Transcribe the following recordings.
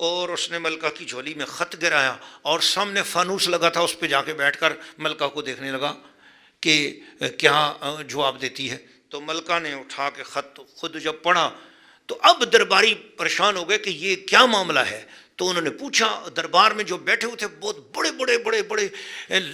اور اس نے ملکہ کی جھولی میں خط گرایا اور سامنے فانوس لگا تھا، اس پہ جا کے بیٹھ کر ملکہ کو دیکھنے لگا کہ کیا جواب دیتی ہے۔ تو ملکہ نے اٹھا کے خط خود جب پڑھا تو اب درباری پریشان ہو گئے کہ یہ کیا معاملہ ہے۔ تو انہوں نے پوچھا، دربار میں جو بیٹھے ہوئے تھے بہت بڑے بڑے بڑے بڑے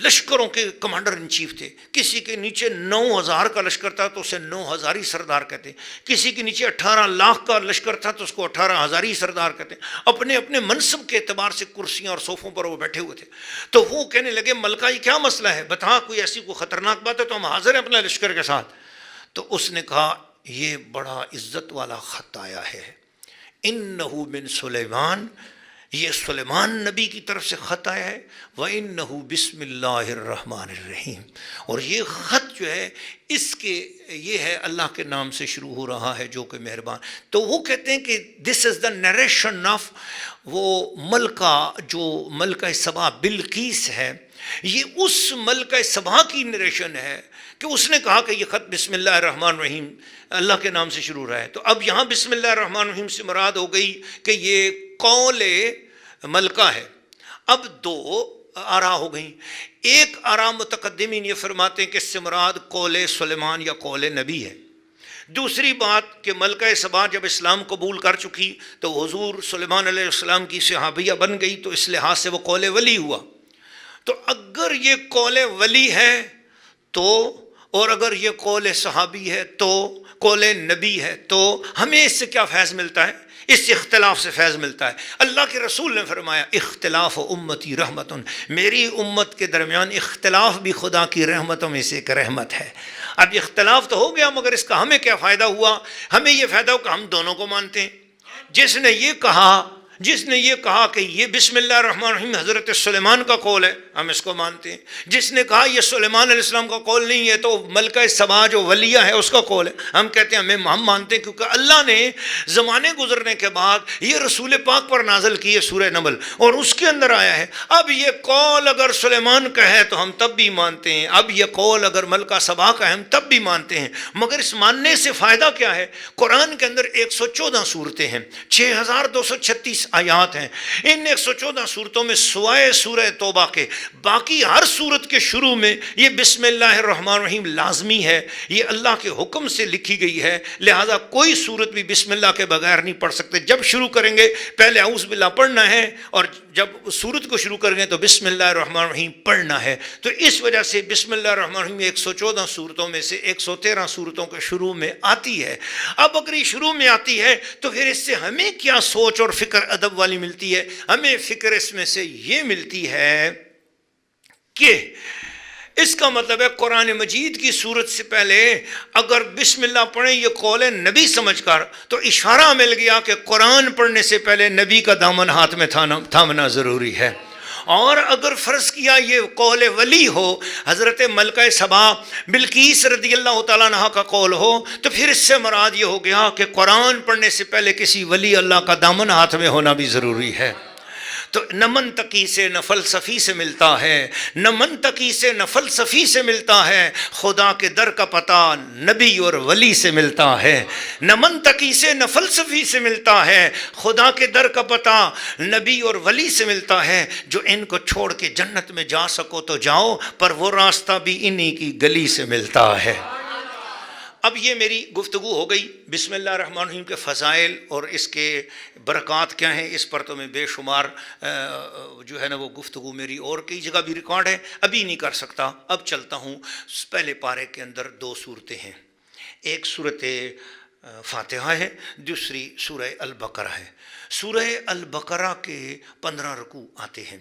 لشکروں کے کمانڈر ان چیف تھے، کسی کے نیچے 9,000 کا لشکر تھا تو اسے 9,000 سردار کہتے ہیں، کسی کے نیچے 18 لاکھ کا لشکر تھا تو اس کو 18,000 سردار کہتے ہیں، اپنے اپنے منصب کے اعتبار سے کرسیاں اور صوفوں پر وہ بیٹھے ہوئے تھے۔ تو وہ کہنے لگے ملکہ یہ کیا مسئلہ ہے، بتا کوئی ایسی کوئی خطرناک بات ہے تو ہم حاضر ہیں اپنے لشکر کے ساتھ۔ تو اس نے کہا یہ بڑا عزت والا خط آیا ہے، انہو من سلیمان، یہ سلیمان نبی کی طرف سے خط آیا ہے، وَإِنَّهُ بِسْمِ اللَّهِ الرَّحْمَنِ الرَّحِيمِ، اور یہ خط جو ہے اس کے یہ ہے اللہ کے نام سے شروع ہو رہا ہے جو کہ مہربان۔ تو وہ کہتے ہیں کہ دس از دا نریشن آف وہ ملکہ جو ملکہ سبا بلقیس ہے، یہ اس ملکہ سبا کی نریشن ہے کہ اس نے کہا کہ یہ خط بسم اللہ الرحمن الرحیم اللہ کے نام سے شروع ہو رہا ہے۔ تو اب یہاں بسم اللہ الرحمن الرحیم سے مراد ہو گئی کہ یہ قول ملکہ ہے۔ اب دو آراء ہو گئیں، ایک آراء متقدمین یہ فرماتے ہیں کہ اس سے مراد قول سلیمان یا قول نبی ہے۔ دوسری بات کہ ملکہ سبا جب اسلام قبول کر چکی تو حضور سلیمان علیہ السلام کی صحابیہ بن گئی، تو اس لحاظ سے وہ قول ولی ہوا۔ تو اگر یہ قول ولی ہے تو، اور اگر یہ قول صحابی ہے تو، قول نبی ہے تو ہمیں اس سے کیا فیض ملتا ہے؟ اس اختلاف سے فیض ملتا ہے۔ اللہ کے رسول نے فرمایا اختلاف امتی رحمت، میری امت کے درمیان اختلاف بھی خدا کی رحمتوں میں سے ایک رحمت ہے۔ اب اختلاف تو ہو گیا مگر اس کا ہمیں کیا فائدہ ہوا؟ ہمیں یہ فائدہ ہو کہ ہم دونوں کو مانتے ہیں۔ جس نے یہ کہا کہ یہ بسم اللہ الرحمن الرحیم حضرت سلیمان کا قول ہے، ہم اس کو مانتے ہیں۔ جس نے کہا یہ سلیمان علیہ السلام کا قول نہیں ہے تو ملکہ سبا جو ولیہ ہے اس کا قول ہے، ہم کہتے ہیں ہم مانتے ہیں، کیونکہ اللہ نے زمانے گزرنے کے بعد یہ رسول پاک پر نازل کی ہے سورہ نمل، اور اس کے اندر آیا ہے۔ اب یہ قول اگر سلیمان کا ہے تو ہم تب بھی مانتے ہیں، اب یہ قول اگر ملکہ سبا کا ہے ہم تب بھی مانتے ہیں۔ مگر اس ماننے سے فائدہ کیا ہے؟ قرآن کے اندر 114 صورتیں ہیں، 6236 آیات ہیں۔ ان 114 صورتوں میں سوائے سورہ توبہ کے باقی ہر صورت کے شروع میں یہ بسم اللہ الرحمن الرحیم لازمی ہے، یہ اللہ کے حکم سے لکھی گئی ہے، لہذا کوئی صورت بھی بسم اللہ کے بغیر نہیں پڑھ سکتے۔ جب شروع کریں گے پہلے اعوذ باللہ پڑھنا ہے، اور جب صورت کو شروع کریں گے تو بسم اللہ الرحمن الرحیم پڑھنا ہے۔ تو اس وجہ سے بسم اللہ الرحمن الرحیم 114 صورتوں میں سے 113 صورتوں کے شروع میں آتی ہے۔ اب اگر یہ شروع میں آتی ہے تو پھر اس سے ہمیں کیا سوچ اور فکر ادب والی ملتی ہے؟ ہمیں فکر اس میں سے یہ ملتی ہے کہ اس کا مطلب ہے قرآن مجید کی صورت سے پہلے اگر بسم اللہ پڑھیں یہ قول نبی سمجھ کر، تو اشارہ مل گیا کہ قرآن پڑھنے سے پہلے نبی کا دامن ہاتھ میں تھامنا ضروری ہے۔ اور اگر فرض کیا یہ قول ولی ہو، حضرت ملکہ سبا بلقیس رضی اللہ تعالیٰ عنہ کا قول ہو، تو پھر اس سے مراد یہ ہو گیا کہ قرآن پڑھنے سے پہلے کسی ولی اللہ کا دامن ہاتھ میں ہونا بھی ضروری ہے۔ تو نہ منطقی سے نہ فلسفی سے ملتا ہے، نہ منطقی سے نہ فلسفی سے ملتا ہے، خدا کے در کا پتہ نبی اور ولی سے ملتا ہے۔ نہ منطقی سے نہ فلسفی سے ملتا ہے، خدا کے در کا پتہ نبی اور ولی سے ملتا ہے۔ جو ان کو چھوڑ کے جنت میں جا سکو تو جاؤ، پر وہ راستہ بھی انہی کی گلی سے ملتا ہے۔ اب یہ میری گفتگو ہو گئی بسم اللہ الرحمن الرحیم کے فضائل اور اس کے برکات کیا ہیں، اس پر تو میں بے شمار جو ہے نا وہ گفتگو میری اور کئی جگہ بھی ریکارڈ ہے، ابھی نہیں کر سکتا۔ اب چلتا ہوں، پہلے پارے کے اندر 2 صورتیں ہیں، ایک صورت فاتحہ ہے، دوسری سورہ البقرہ ہے۔ سورہ البقرہ کے 15 رکوع آتے ہیں۔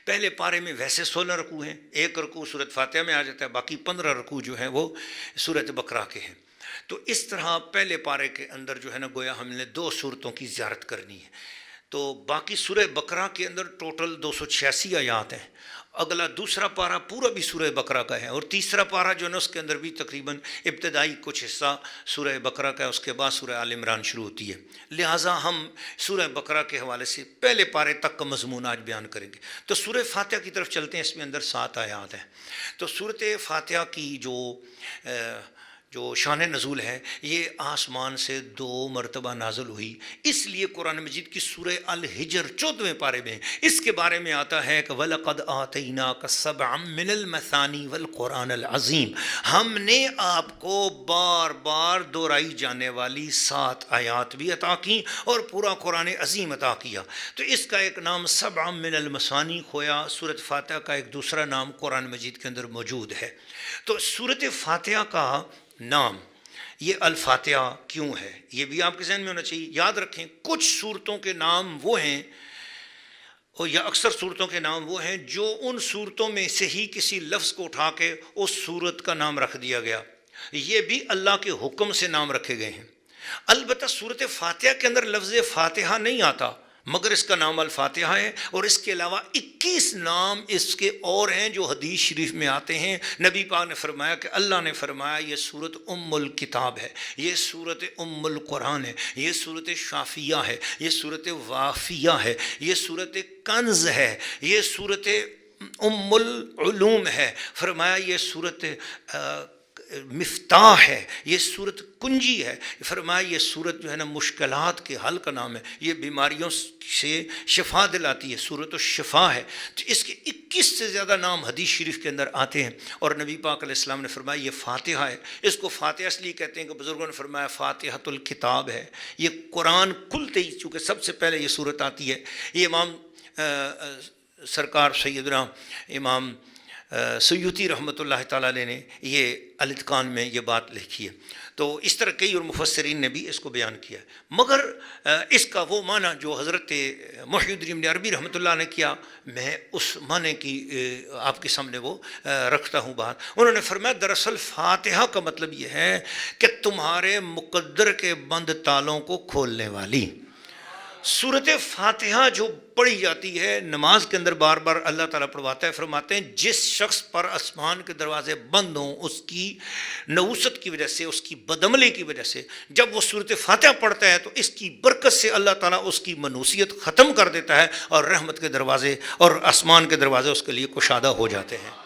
پہلے پارے میں ویسے 16 رکوع ہیں، ایک رکوع سورۃ فاتحہ میں آ جاتا ہے، باقی 15 رکوع جو ہیں وہ سورۃ بقرہ کے ہیں۔ تو اس طرح پہلے پارے کے اندر جو ہے نا گویا ہم نے 2 صورتوں کی زیارت کرنی ہے۔ تو باقی سورہ بقرہ کے اندر ٹوٹل 286 آیات ہیں، اگلا دوسرا پارہ پورا بھی سورہ بقرہ کا ہے، اور تیسرا پارہ جو ہے نا اس کے اندر بھی تقریباً ابتدائی کچھ حصہ سورہ بقرہ کا ہے، اس کے بعد سورہ آل عمران شروع ہوتی ہے۔ لہٰذا ہم سورہ بقرہ کے حوالے سے پہلے پارے تک کا مضمون آج بیان کریں گے۔ تو سورہ فاتحہ کی طرف چلتے ہیں، اس میں اندر 7 آیات ہیں۔ تو سورۃ فاتحہ کی جو شان نزول ہے یہ آسمان سے 2 مرتبہ نازل ہوئی. اس لیے قرآن مجید کی سورہ الحجر 14ویں پارے میں اس کے بارے میں آتا ہے کہ وَلَقَدْ آتَيْنَاكَ سَبْعًا مِّنَ الْمَثَانِي وَالْقُرْآنَ الْعَظِيمِ، ہم نے آپ کو بار بار دہرائی جانے والی 7 آیات بھی عطا کی اور پورا قرآن عظیم عطا کیا. تو اس کا ایک نام سبع من المثانی کھویا. سورۃ فاتحہ کا ایک دوسرا نام قرآن مجید کے اندر موجود ہے. تو سورۃ فاتحہ کا نام یہ الفاتحہ کیوں ہے یہ بھی آپ کے ذہن میں ہونا چاہیے. یاد رکھیں کچھ صورتوں کے نام وہ ہیں اور یا اکثر صورتوں کے نام وہ ہیں جو ان صورتوں میں سے ہی کسی لفظ کو اٹھا کے اس صورت کا نام رکھ دیا گیا. یہ بھی اللہ کے حکم سے نام رکھے گئے ہیں. البتہ سورۃ فاتحہ کے اندر لفظ فاتحہ نہیں آتا مگر اس کا نام الفاتحہ ہے. اور اس کے علاوہ 21 نام اس کے اور ہیں جو حدیث شریف میں آتے ہیں. نبی پاک نے فرمایا کہ اللہ نے فرمایا یہ سورت ام الکتاب ہے، یہ سورت ام القرآن ہے، یہ سورت شافیہ ہے، یہ سورت وافیہ ہے، یہ سورت کنز ہے، یہ سورت ام العلوم ہے. فرمایا یہ سورت مفتاح ہے، یہ صورت کنجی ہے. فرمایا یہ صورت جو ہے نا مشکلات کے حل کا نام ہے، یہ بیماریوں سے شفا دلاتی ہے، صورت الشفا ہے. تو اس کے 21 سے زیادہ نام حدیث شریف کے اندر آتے ہیں. اور نبی پاک علیہ السلام نے فرمایا یہ فاتحہ ہے. اس کو فاتحہ اس لیے کہتے ہیں کہ بزرگوں نے فرمایا فاتحۃ الکتاب ہے. یہ قرآن کھلتے ہی چونکہ سب سے پہلے یہ صورت آتی ہے. یہ امام سرکار سیدنا امام سیوطی رحمۃ اللہ تعالیٰ علیہ نے یہ الاتقان میں یہ بات لکھی ہے. تو اس طرح کئی اور مفسرین نے بھی اس کو بیان کیا ہے. مگر اس کا وہ معنی جو حضرت محی الدین ابن عربی رحمۃ اللہ نے کیا میں اس معنی کی آپ کے سامنے وہ رکھتا ہوں بات. انہوں نے فرمایا دراصل فاتحہ کا مطلب یہ ہے کہ تمہارے مقدر کے بند تالوں کو کھولنے والی. سورۃ فاتحہ جو پڑھی جاتی ہے نماز کے اندر بار بار اللہ تعالیٰ پڑھواتا ہے. فرماتے ہیں جس شخص پر آسمان کے دروازے بند ہوں اس کی نوست کی وجہ سے، اس کی بدعملی کی وجہ سے جب وہ سورۃ فاتحہ پڑھتا ہے تو اس کی برکت سے اللہ تعالیٰ اس کی منوسیت ختم کر دیتا ہے اور رحمت کے دروازے اور آسمان کے دروازے اس کے لیے کشادہ ہو جاتے ہیں.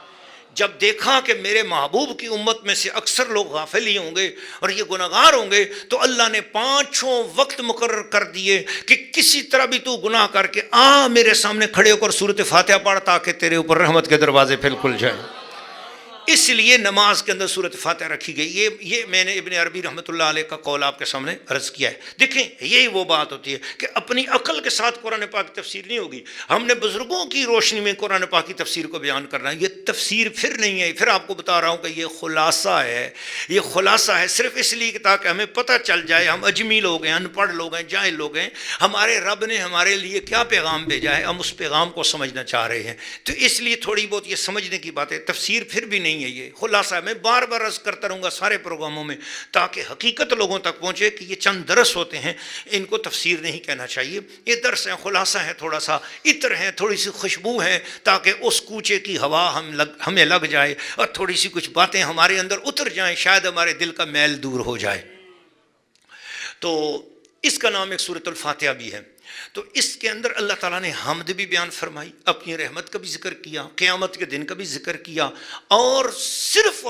جب دیکھا کہ میرے محبوب کی امت میں سے اکثر لوگ غافل ہی ہوں گے اور یہ گناہگار ہوں گے تو اللہ نے 5 وقت مقرر کر دیے کہ کسی طرح بھی تو گناہ کر کے میرے سامنے کھڑے ہو کر سورۃ فاتحہ پڑھ تاکہ تیرے اوپر رحمت کے دروازے پھر کھل جائیں. اس لیے نماز کے اندر سورۃ فاتحہ رکھی گئی. یہ میں نے ابن عربی رحمۃ اللہ علیہ کا قول آپ کے سامنے عرض کیا ہے. دیکھیں یہی وہ بات ہوتی ہے کہ اپنی عقل کے ساتھ قرآن پاک کی تفسیر نہیں ہوگی. ہم نے بزرگوں کی روشنی میں قرآن پاک کی تفسیر کو بیان کرنا ہے. یہ تفسیر پھر نہیں ہے. پھر آپ کو بتا رہا ہوں کہ یہ خلاصہ ہے. یہ خلاصہ ہے صرف اس لیے کہ تاکہ ہمیں پتہ چل جائے ہم اجمی لوگ ہیں، ان پڑھ لوگ ہیں، جاہل لوگ ہیں، ہمارے رب نے ہمارے لیے کیا پیغام بھیجا ہے ہم اس پیغام کو سمجھنا چاہ رہے ہیں. تو اس لیے تھوڑی بہت یہ سمجھنے کی بات ہے. تفسیر پھر بھی نہیں ہے، یہ خلاصہ. میں بار بار عرض کرتا رہوں گا سارے پروگراموں میں تاکہ حقیقت لوگوں تک پہنچے کہ یہ چند درس ہوتے ہیں، ان کو تفسیر نہیں کہنا چاہیے. یہ درس ہے، خلاصہ ہے، تھوڑا سا عطر ہے، تھوڑی سی خوشبو ہے تاکہ اس کوچے کی ہوا ہمیں لگ جائے اور تھوڑی سی کچھ باتیں ہمارے اندر اتر جائیں، شاید ہمارے دل کا میل دور ہو جائے. تو اس کا نام ایک سورۃ الفاتحہ بھی ہے. تو اس کے اندر اللہ تعالیٰ نے حمد بھی بیان فرمائی، اپنی رحمت کا بھی ذکر کیا، قیامت کے دن کا بھی ذکر کیا اور صرف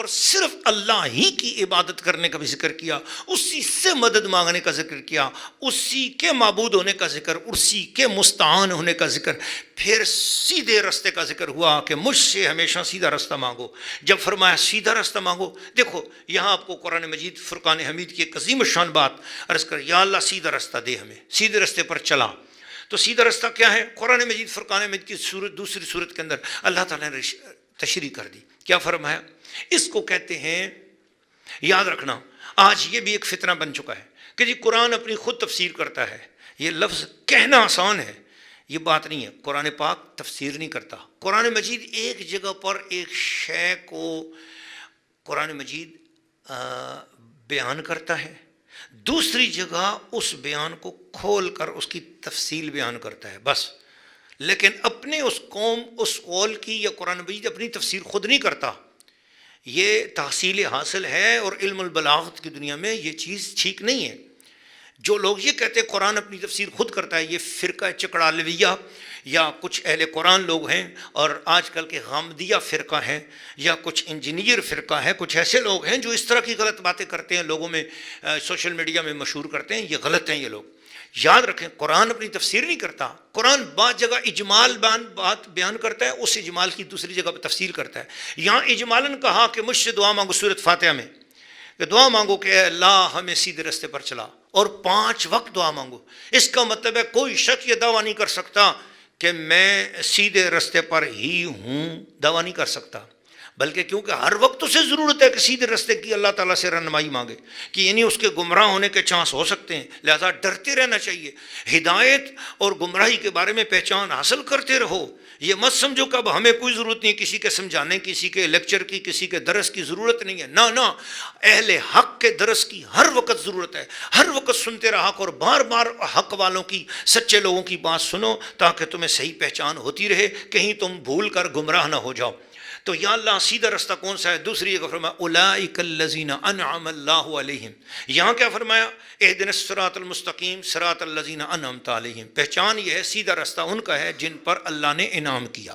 اللہ ہی کی عبادت کرنے کا بھی ذکر کیا، اسی سے مدد مانگنے کا ذکر کیا، اسی کے معبود ہونے کا ذکر، اسی کے مستعان ہونے کا ذکر. پھر سیدھے راستے کا ذکر ہوا کہ مجھ سے ہمیشہ سیدھا راستہ مانگو. جب فرمایا سیدھا راستہ مانگو، دیکھو یہاں آپ کو قرآن مجید فرقان حمید کی ایک عظیم الشان بات عرض کر، یا اللہ سیدھا راستہ دے، ہمیں سیدھے راستے پر چلا. تو سیدھا راستہ کیا ہے؟ قرآن مجید فرقان حمید کی دوسری صورت کے اندر اللہ تعالیٰ نے تشریح کر دی. کیا فرمایا؟ اس کو کہتے ہیں، یاد رکھنا آج یہ بھی ایک فتنہ بن چکا ہے کہ جی قرآن اپنی خود تفسیر کرتا ہے. یہ لفظ کہنا آسان ہے، یہ بات نہیں ہے. قرآن پاک تفسیر نہیں کرتا. قرآن مجید ایک جگہ پر ایک شے کو قرآن مجید بیان کرتا ہے، دوسری جگہ اس بیان کو کھول کر اس کی تفصیل بیان کرتا ہے بس. لیکن اپنے اس قول کی یا قرآن مجید اپنی تفسیر خود نہیں کرتا. یہ تحصیل حاصل ہے اور علم البلاغت کی دنیا میں یہ چیز ٹھیک نہیں ہے. جو لوگ یہ کہتے ہیں قرآن اپنی تفسیر خود کرتا ہے، یہ فرقہ چکڑالویہ یا کچھ اہل قرآن لوگ ہیں، اور آج کل کے غامدیہ فرقہ ہیں، یا کچھ انجینئر فرقہ ہے، کچھ ایسے لوگ ہیں جو اس طرح کی غلط باتیں کرتے ہیں، لوگوں میں سوشل میڈیا میں مشہور کرتے ہیں. یہ غلط ہیں یہ لوگ. یاد رکھیں قرآن اپنی تفسیر نہیں کرتا. قرآن بعض جگہ اجمال بات بیان کرتا ہے، اس اجمال کی دوسری جگہ پہ تفسیر کرتا ہے. یہاں اجمالاً کہا کہ مجھ سے دعا مانگو سورۃ فاتحہ میں، کہ دعا مانگو کہ اے اللہ ہمیں سیدھے راستے پر چلا، اور 5 وقت دعا مانگو. اس کا مطلب ہے کوئی شخص یہ دعویٰ نہیں کر سکتا کہ میں سیدھے راستے پر ہی ہوں، دعویٰ نہیں کر سکتا، بلکہ کیونکہ ہر وقت اسے ضرورت ہے کہ سیدھے راستے کی اللہ تعالیٰ سے رہنمائی مانگے، کہ یعنی اس کے گمراہ ہونے کے چانس ہو سکتے ہیں، لہذا ڈرتے رہنا چاہیے. ہدایت اور گمراہی کے بارے میں پہچان حاصل کرتے رہو. یہ مت سمجھو کہ اب ہمیں کوئی ضرورت نہیں کسی کے سمجھانے، کسی کے لیکچر کی، کسی کے درس کی ضرورت نہیں ہے. نہ اہل حق کے درس کی ہر وقت ضرورت ہے. ہر وقت سنتے رہا اور بار بار حق والوں کی، سچے لوگوں کی بات سنو تاکہ تمہیں صحیح پہچان ہوتی رہے، کہیں تم بھول کر گمراہ نہ ہو جاؤ. تو یا اللہ سیدھا رستہ کون سا ہے؟ دوسری جگہ فرمایا اولئک الذین انعم اللہ علیہم. یہاں کیا فرمایا؟ اہدنا الصراط المستقیم صراط الذین انعمت علیہم. پہچان یہ ہے سیدھا رستہ ان کا ہے جن پر اللہ نے انعام کیا.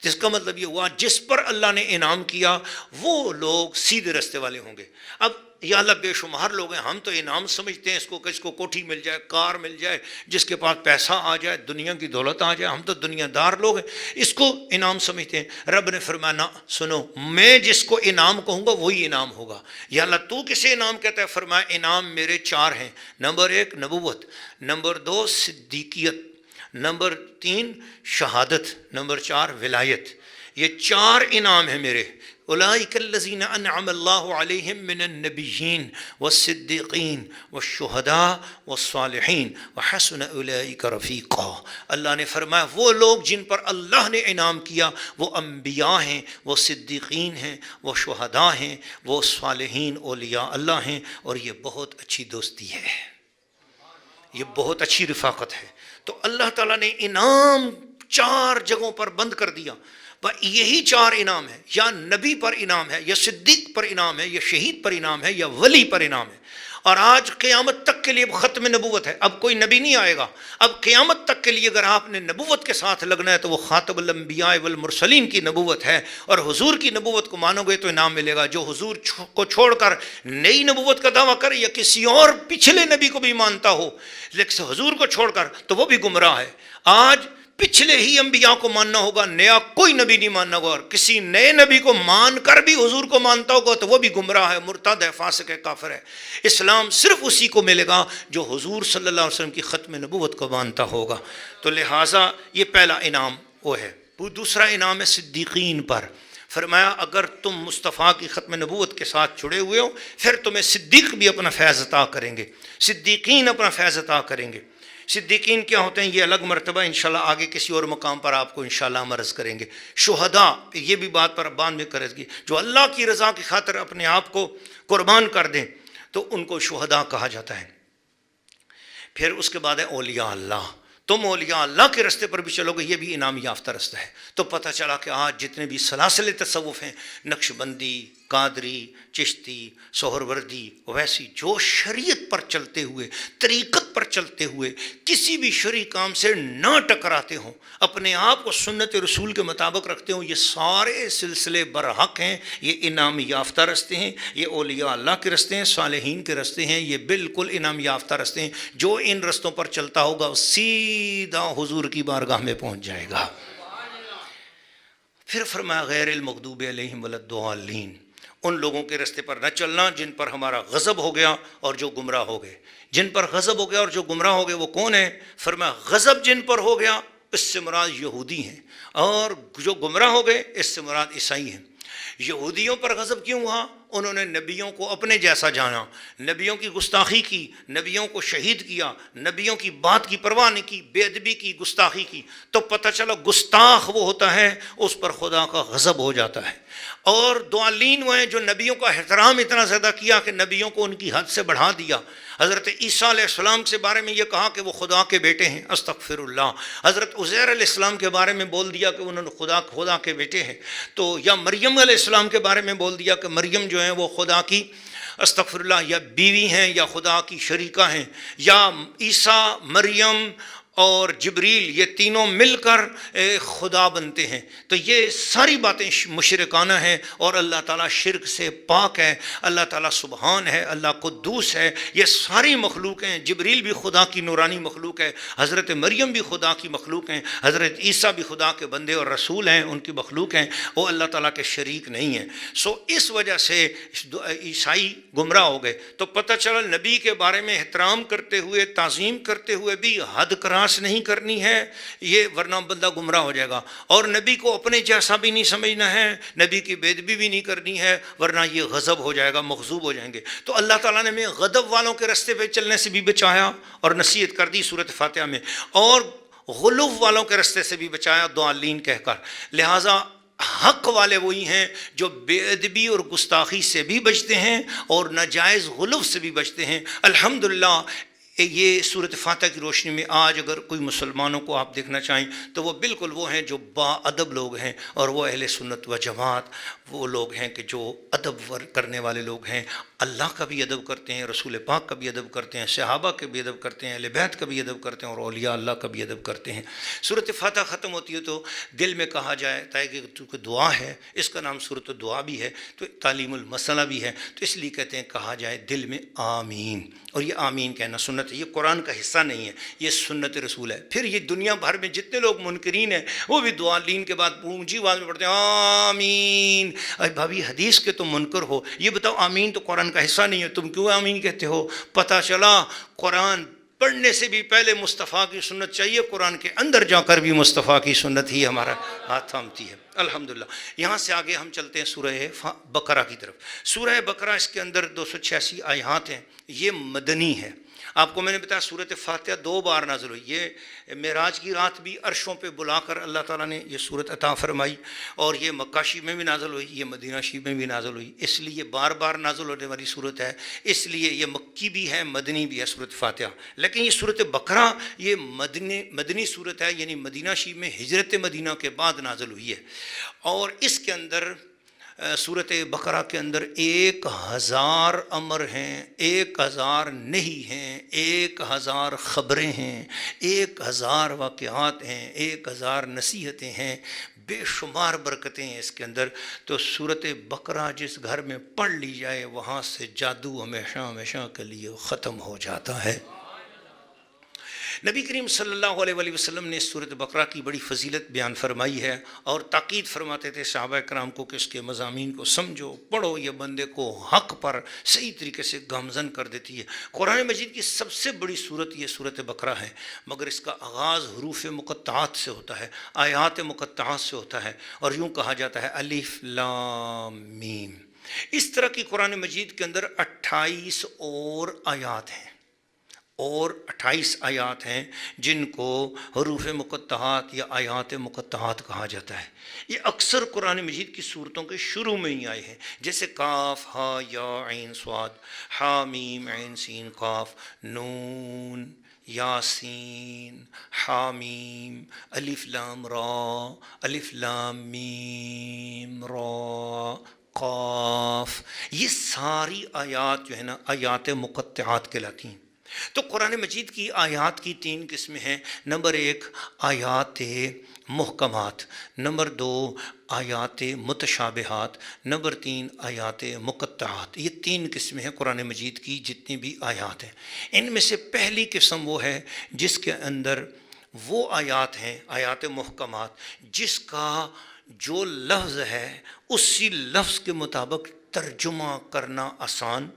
جس کا مطلب یہ ہوا جس پر اللہ نے انعام کیا وہ لوگ سیدھے رستے والے ہوں گے. اب یا اللہ بے شمار لوگ ہیں، ہم تو انعام سمجھتے ہیں اس کو، کس کو کوٹھی مل جائے، کار مل جائے، جس کے پاس پیسہ آ جائے، دنیا کی دولت آ جائے، ہم تو دنیا دار لوگ ہیں، اس کو انعام سمجھتے ہیں. رب نے فرمایا نہ، سنو، میں جس کو انعام کہوں گا وہی انعام ہوگا. یا اللہ تو کسے انعام کہتا ہے؟ فرمایا انعام میرے 4 ہیں. نمبر 1 نبوت، نمبر 2 صدیقیت، نمبر 3 شہادت، نمبر 4 ولایت. یہ 4 انعام ہیں میرے. اولئک الذین انعم اللہ علیہم من النبیین والصدیقین والشہداء والصالحین وحسن اولئک رفیقا. اللہ نے فرمایا وہ لوگ جن پر اللہ نے انعام کیا وہ انبیاء ہیں، وہ صدیقین ہیں، وہ شہداء ہیں، وہ صالحین اولیاء اللہ ہیں، اور یہ بہت اچھی دوستی ہے، یہ بہت اچھی رفاقت ہے. تو اللہ تعالیٰ نے انعام 4 جگہوں پر بند کر دیا. یہی 4 انعام ہے، یا نبی پر انعام ہے، یا صدیق پر انعام ہے، یا شہید پر انعام ہے، یا ولی پر انعام ہے. اور آج قیامت تک کے لیے ختم نبوت ہے. اب کوئی نبی نہیں آئے گا. اب قیامت تک کے لیے اگر آپ نے نبوت کے ساتھ لگنا ہے تو وہ خاتم الانبیاء والمرسلین کی نبوت ہے، اور حضور کی نبوت کو مانو گے تو انعام ملے گا. جو حضور کو چھوڑ کر نئی نبوت کا دعویٰ کرے یا کسی اور پچھلے نبی کو بھی مانتا ہو لیکن حضور کو چھوڑ کر، تو وہ بھی گمراہ ہے. آج پچھلے ہی انبیاء کو ماننا ہوگا، نیا کوئی نبی نہیں ماننا ہوگا. اور کسی نئے نبی کو مان کر بھی حضور کو مانتا ہوگا تو وہ بھی گمراہ ہے، مرتد ہے، فاسق ہے، کافر ہے. اسلام صرف اسی کو ملے گا جو حضور صلی اللہ علیہ وسلم کی ختم نبوت کو مانتا ہوگا. تو لہٰذا یہ پہلا انعام وہ ہے. دوسرا انعام ہے صدیقین پر. فرمایا اگر تم مصطفیٰ کی ختم نبوت کے ساتھ جڑے ہوئے ہو پھر تمہیں صدیق بھی اپنا فیض عطا کریں گے، صدیقین اپنا فیض عطا کریں گے. صدیقین کیا ہوتے ہیں؟ یہ الگ مرتبہ انشاءاللہ آگے کسی اور مقام پر آپ کو انشاءاللہ ہم عرض کریں گے. شہداء، یہ بھی بات پر بعد میں کریں گے، جو اللہ کی رضا کی خاطر اپنے آپ کو قربان کر دیں تو ان کو شہداء کہا جاتا ہے. پھر اس کے بعد ہے اولیاء اللہ. تم اولیاء اللہ کے رستے پر بھی چلو گے، یہ بھی انعام یافتہ رستہ ہے. تو پتہ چلا کہ آج جتنے بھی سلاسل تصوف ہیں، نقش بندی، قادری، چشتی، سہروردی، ویسی، جو شریعت پر چلتے ہوئے، طریقت پر چلتے ہوئے کسی بھی شرعی کام سے نہ ٹکراتے ہوں، اپنے آپ کو سنت رسول کے مطابق رکھتے ہوں، یہ سارے سلسلے برحق ہیں. یہ انعام یافتہ رستے ہیں، یہ اولیاء اللہ کے رستے ہیں، صالحین کے رستے ہیں، یہ بالکل انعام یافتہ رستے ہیں. جو ان رستوں پر چلتا ہوگا سیدھا حضور کی بارگاہ میں پہنچ جائے گا. پھر فرمایا غیر المغضوب علیہم ولا الضالین. ان لوگوں کے رستے پر نہ چلنا جن پر ہمارا غضب ہو گیا اور جو گمراہ ہو گئے. جن پر غضب ہو گیا اور جو گمراہ ہو گئے وہ کون ہیں؟ فرمایا غضب جن پر ہو گیا اس سے مراد یہودی ہیں، اور جو گمراہ ہو گئے اس سے مراد عیسائی ہیں. یہودیوں پر غضب کیوں ہوا؟ انہوں نے نبیوں کو اپنے جیسا جانا، نبیوں کی گستاخی کی، نبیوں کو شہید کیا، نبیوں کی بات کی پرواہ نہیں کی، بے ادبی کی، گستاخی کی. تو پتہ چلا گستاخ وہ ہوتا ہے اس پر خدا کا غضب ہو جاتا ہے. اور ضالین وہ ہیں جو نبیوں کا احترام اتنا زیادہ کیا کہ نبیوں کو ان کی حد سے بڑھا دیا. حضرت عیسیٰ علیہ السلام سے بارے میں یہ کہا کہ وہ خدا کے بیٹے ہیں، استغفر اللہ. حضرت عزیر علیہ السلام کے بارے میں بول دیا کہ انہوں نے خدا کے بیٹے ہیں. تو یا مریم علیہ السلام کے بارے میں بول دیا کہ مریم جو ہیں وہ خدا کی استغفراللہ یا بیوی ہیں یا خدا کی شریکہ ہیں یا عیسیٰ، مریم اور جبریل، یہ تینوں مل کر خدا بنتے ہیں، تو یہ ساری باتیں مشرکانہ ہیں اور اللہ تعالیٰ شرک سے پاک ہے، اللہ تعالیٰ سبحان ہے، اللہ قدوس ہے، یہ ساری مخلوق ہیں، جبریل بھی خدا کی نورانی مخلوق ہے، حضرت مریم بھی خدا کی مخلوق ہیں، حضرت عیسیٰ بھی خدا کے بندے اور رسول ہیں، ان کی مخلوق ہیں، وہ اللہ تعالیٰ کے شریک نہیں ہیں۔ اس وجہ سے عیسائی گمراہ ہو گئے۔ تو پتہ چلا نبی کے بارے میں احترام کرتے ہوئے، تعظیم کرتے ہوئے بھی حد کراس نہیں کرنی ہے، یہ ورنہ بندہ گمراہ ہو جائے گا، اور نبی کو اپنے جیسا بھی نہیں سمجھنا ہے، نبی کی بے ادبی بھی نہیں کرنی ہے، ورنہ یہ غضب ہو جائے گا، مغضوب ہو جائیں گے۔ تو اللہ تعالیٰ نے ہمیں غضب والوں کے رستے پہ چلنے سے بھی بچایا اور نصیحت کر دی سورۃ فاتحہ میں، اور غلو والوں کے رستے سے بھی بچایا ضالین کہہ کر۔ لہٰذا حق والے وہی ہیں جو بے ادبی اور گستاخی سے بھی بچتے ہیں اور ناجائز غلو سے بھی بچتے ہیں۔ الحمدللہ یہ سورۃ فاتحہ کی روشنی میں آج اگر کوئی مسلمانوں کو آپ دیکھنا چاہیں تو وہ بالکل وہ ہیں جو با ادب لوگ ہیں، اور وہ اہل سنت و جماعت وہ لوگ ہیں کہ جو ادب کرنے والے لوگ ہیں، اللہ کا بھی ادب کرتے ہیں، رسول پاک کا بھی ادب کرتے ہیں، صحابہ کا بھی ادب کرتے ہیں، اہل بیت کا بھی ادب کرتے ہیں، اور اولیاء اللہ کا بھی ادب کرتے ہیں۔ سورۃ فاتحہ ختم ہوتی ہے تو دل میں کہا جائے کہ چونکہ دعا ہے، اس کا نام سورۃ دعا بھی ہے، تو تعلیم المسئلہ بھی ہے، تو اس لیے کہتے ہیں کہا جائے دل میں آمین، اور یہ آمین کہنا سنت ہے، یہ قرآن کا حصہ نہیں ہے، یہ سنت رسول ہے۔ پھر یہ دنیا بھر میں جتنے لوگ منکرین ہیں وہ بھی ضالین کے بعد اونچی آواز میں پڑھتے ہیں آمین۔ ارے بھابھی حدیث کے تم منکر ہو، یہ بتاؤ آمین تو قرآن کا حصہ نہیں ہے، تم کیوں آمین کہتے ہو؟ پتہ چلا قرآن پڑھنے سے بھی پہلے مصطفیٰ کی سنت چاہیے، قرآن کے اندر جا کر بھی مصطفیٰ کی سنت ہی ہمارا ہاتھ تھامتی ہے۔ الحمدللہ۔ یہاں سے آگے ہم چلتے ہیں سورہ بقرہ کی طرف۔ سورہ بقرہ اس کے اندر 286 آیات ہیں، یہ مدنی ہے۔ آپ کو میں نے بتایا سورۃ فاتحہ 2 بار نازل ہوئی، یہ معراج کی رات بھی عرشوں پہ بلا کر اللہ تعالیٰ نے یہ سورت عطا فرمائی، اور یہ مکہ شریف میں بھی نازل ہوئی، یہ مدینہ شریف میں بھی نازل ہوئی، اس لیے بار بار نازل ہونے والی صورت ہے، اس لیے یہ مکی بھی ہے، مدنی بھی ہے سورۃ فاتحہ۔ لیکن یہ سورۃ بقرہ یہ مدنی صورت ہے، یعنی مدینہ شریف میں ہجرت مدینہ کے بعد نازل ہوئی ہے، اور اس کے اندر سورۃ بقرہ کے اندر 1000 امر ہیں، 1000 نہی ہیں، 1000 خبریں ہیں، 1000 واقعات ہیں، 1000 نصیحتیں ہیں، بے شمار برکتیں ہیں اس کے اندر۔ تو سورۃ بقرہ جس گھر میں پڑھ لی جائے وہاں سے جادو ہمیشہ ہمیشہ کے لیے ختم ہو جاتا ہے۔ نبی کریم صلی اللہ علیہ وآلہ وسلم نے سورۃ بقرہ کی بڑی فضیلت بیان فرمائی ہے، اور تاکید فرماتے تھے صحابہ کرام کو کہ اس کے مضامین کو سمجھو، پڑھو، یہ بندے کو حق پر صحیح طریقے سے گامزن کر دیتی ہے۔ قرآن مجید کی سب سے بڑی سورت یہ سورۃ بقرہ ہے، مگر اس کا آغاز حروف مقطعات سے ہوتا ہے، آیات مقطعات سے ہوتا ہے، اور یوں کہا جاتا ہے الف لام میم۔ اس طرح کی قرآن مجید کے اندر 28 اور آیات ہیں، اور 28 آیات ہیں جن کو حروف مقطعات یا آیات مقطعات کہا جاتا ہے۔ یہ اکثر قرآن مجید کی صورتوں کے شروع میں ہی آئے ہیں، جیسے کاف ہا یا عین صاد، حا میم عین سین قاف، نون یاسین حامیم، الف لام را، الف لام میم را قاف۔ یہ ساری آیات جو ہے نا آیات مقطعات کہلاتی ہیں۔ تو قرآن مجید کی آیات کی 3 قسمیں ہیں، نمبر 1 آیات محکمات، نمبر 2 آیات متشابہات، نمبر 3 آیات مقطعات۔ یہ 3 قسمیں ہیں قرآن مجید کی جتنی بھی آیات ہیں۔ ان میں سے پہلی قسم وہ ہے جس کے اندر وہ آیات ہیں، آیات محکمات، جس کا جو لفظ ہے اسی لفظ کے مطابق ترجمہ کرنا آسان،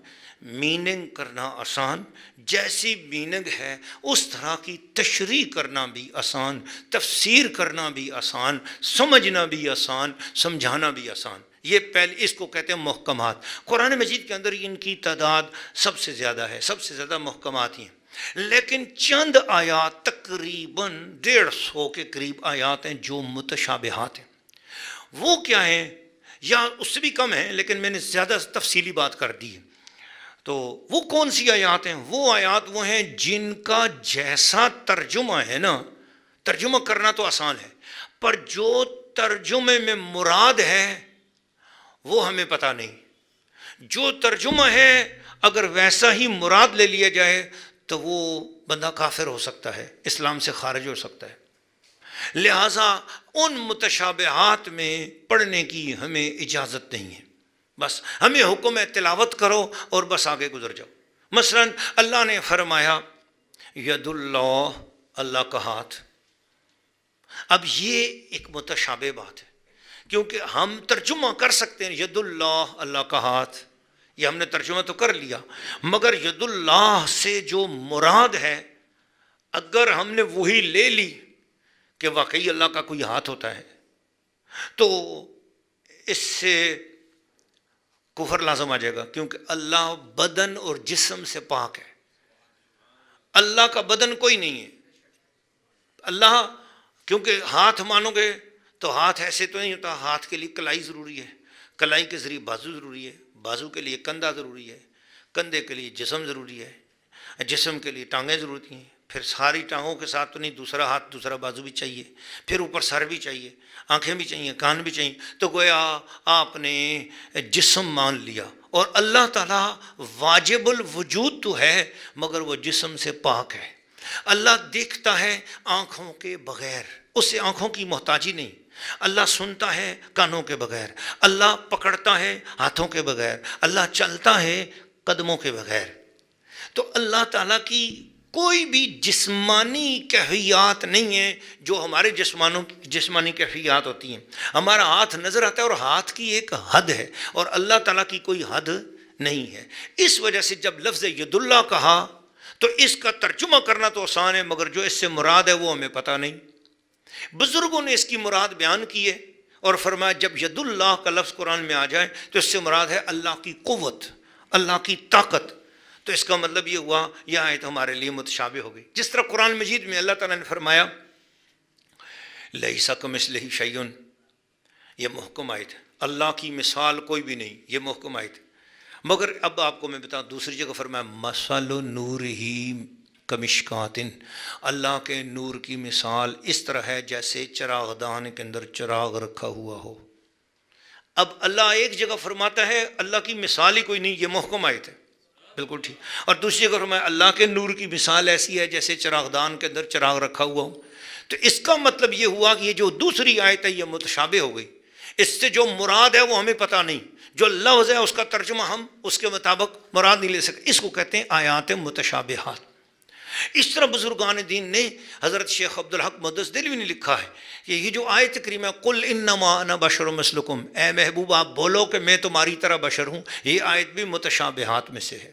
میننگ کرنا آسان، جیسی میننگ ہے اس طرح کی تشریح کرنا بھی آسان، تفسیر کرنا بھی آسان، سمجھنا بھی آسان، سمجھانا بھی آسان۔ یہ پہلے اس کو کہتے ہیں محکمات۔ قرآن مجید کے اندر ان کی تعداد سب سے زیادہ ہے، سب سے زیادہ محکمات ہی ہیں، لیکن چند آیات تقریباً 150 کے قریب آیات ہیں جو متشابہات ہیں۔ وہ کیا ہیں؟ یا اس سے بھی کم ہیں، لیکن میں نے زیادہ تفصیلی بات کر دی ہے۔ تو وہ کون سی آیات ہیں؟ وہ آیات وہ ہیں جن کا جیسا ترجمہ ہے نا، ترجمہ کرنا تو آسان ہے، پر جو ترجمے میں مراد ہے وہ ہمیں پتہ نہیں۔ جو ترجمہ ہے اگر ویسا ہی مراد لے لیا جائے تو وہ بندہ کافر ہو سکتا ہے، اسلام سے خارج ہو سکتا ہے۔ لہٰذا ان متشابہات میں پڑھنے کی ہمیں اجازت نہیں ہے، بس ہمیں حکم ہے تلاوت کرو اور بس آگے گزر جاؤ۔ مثلا اللہ نے فرمایا ید اللہ، اللہ کا ہاتھ۔ اب یہ ایک متشابہ بات ہے، کیونکہ ہم ترجمہ کر سکتے ہیں ید اللہ، اللہ کا ہاتھ، یہ ہم نے ترجمہ تو کر لیا، مگر ید اللہ سے جو مراد ہے اگر ہم نے وہی لے لی کہ واقعی اللہ کا کوئی ہاتھ ہوتا ہے تو اس سے کفر لازم آ جائے گا، کیونکہ اللہ بدن اور جسم سے پاک ہے۔ اللہ کا بدن کوئی نہیں ہے، اللہ کیونکہ ہاتھ مانو گے تو ہاتھ ایسے تو نہیں ہوتا، ہاتھ کے لیے کلائی ضروری ہے، کلائی کے ذریعے بازو ضروری ہے، بازو کے لیے کندھا ضروری ہے، کندھے کے لیے جسم ضروری ہے، جسم کے لیے ٹانگیں ضروری ہیں، پھر ساری ٹانگوں کے ساتھ تو نہیں، دوسرا ہاتھ دوسرا بازو بھی چاہیے، پھر اوپر سر بھی چاہیے، آنکھیں بھی چاہیے، کان بھی چاہیے، تو گویا آپ نے جسم مان لیا۔ اور اللہ تعالیٰ واجب الوجود تو ہے مگر وہ جسم سے پاک ہے۔ اللہ دیکھتا ہے آنکھوں کے بغیر، اس سے آنکھوں کی محتاجی نہیں۔ اللہ سنتا ہے کانوں کے بغیر، اللہ پکڑتا ہے ہاتھوں کے بغیر، اللہ چلتا ہے قدموں کے بغیر۔ تو اللہ تعالیٰ کی کوئی بھی جسمانی کیفیات نہیں ہے جو ہمارے جسمانی کیفیات ہوتی ہیں۔ ہمارا ہاتھ نظر آتا ہے اور ہاتھ کی ایک حد ہے، اور اللہ تعالیٰ کی کوئی حد نہیں ہے۔ اس وجہ سے جب لفظ ید اللہ کہا تو اس کا ترجمہ کرنا تو آسان ہے، مگر جو اس سے مراد ہے وہ ہمیں پتہ نہیں۔ بزرگوں نے اس کی مراد بیان کی ہے اور فرمایا جب ید اللہ کا لفظ قرآن میں آ جائے تو اس سے مراد ہے اللہ کی قوت، اللہ کی طاقت۔ تو اس کا مطلب یہ ہوا یہ آیت ہمارے لیے متشابہ ہو گئی۔ جس طرح قرآن مجید میں اللہ تعالیٰ نے فرمایا لیس کمثلہ شیء، یہ محکم آیت ہے، اللہ کی مثال کوئی بھی نہیں، یہ محکم آیت ہے۔ مگر اب آپ کو میں بتاؤں، دوسری جگہ فرمایا مثل نورہ کمشکات، اللہ کے نور کی مثال اس طرح ہے جیسے چراغ دان کے اندر چراغ رکھا ہوا ہو۔ اب اللہ ایک جگہ فرماتا ہے اللہ کی مثال ہی کوئی نہیں، یہ محکم آیت ہے، بالکل ٹھیک، اور دوسری جگہ فرمایا اللہ کے نور کی مثال ایسی ہے جیسے چراغ دان کے اندر چراغ رکھا ہوا ہو۔ تو اس کا مطلب یہ ہوا کہ یہ جو دوسری آیت ہے یہ متشابہ ہو گئی، اس سے جو مراد ہے وہ ہمیں پتہ نہیں، جو لفظ ہے اس کا ترجمہ ہم اس کے مطابق مراد نہیں لے سکتے، اس کو کہتے ہیں آیات متشابہات۔ اس طرح بزرگان دین نے، حضرت شیخ عبدالحق محدث دہلوی نے لکھا ہے کہ یہ جو آیت کریمہ قل انما انا بشر مثلکم، اے محبوب آپ بولو کہ میں تمہاری طرح بشر ہوں، یہ آیت بھی متشابہات میں سے ہے۔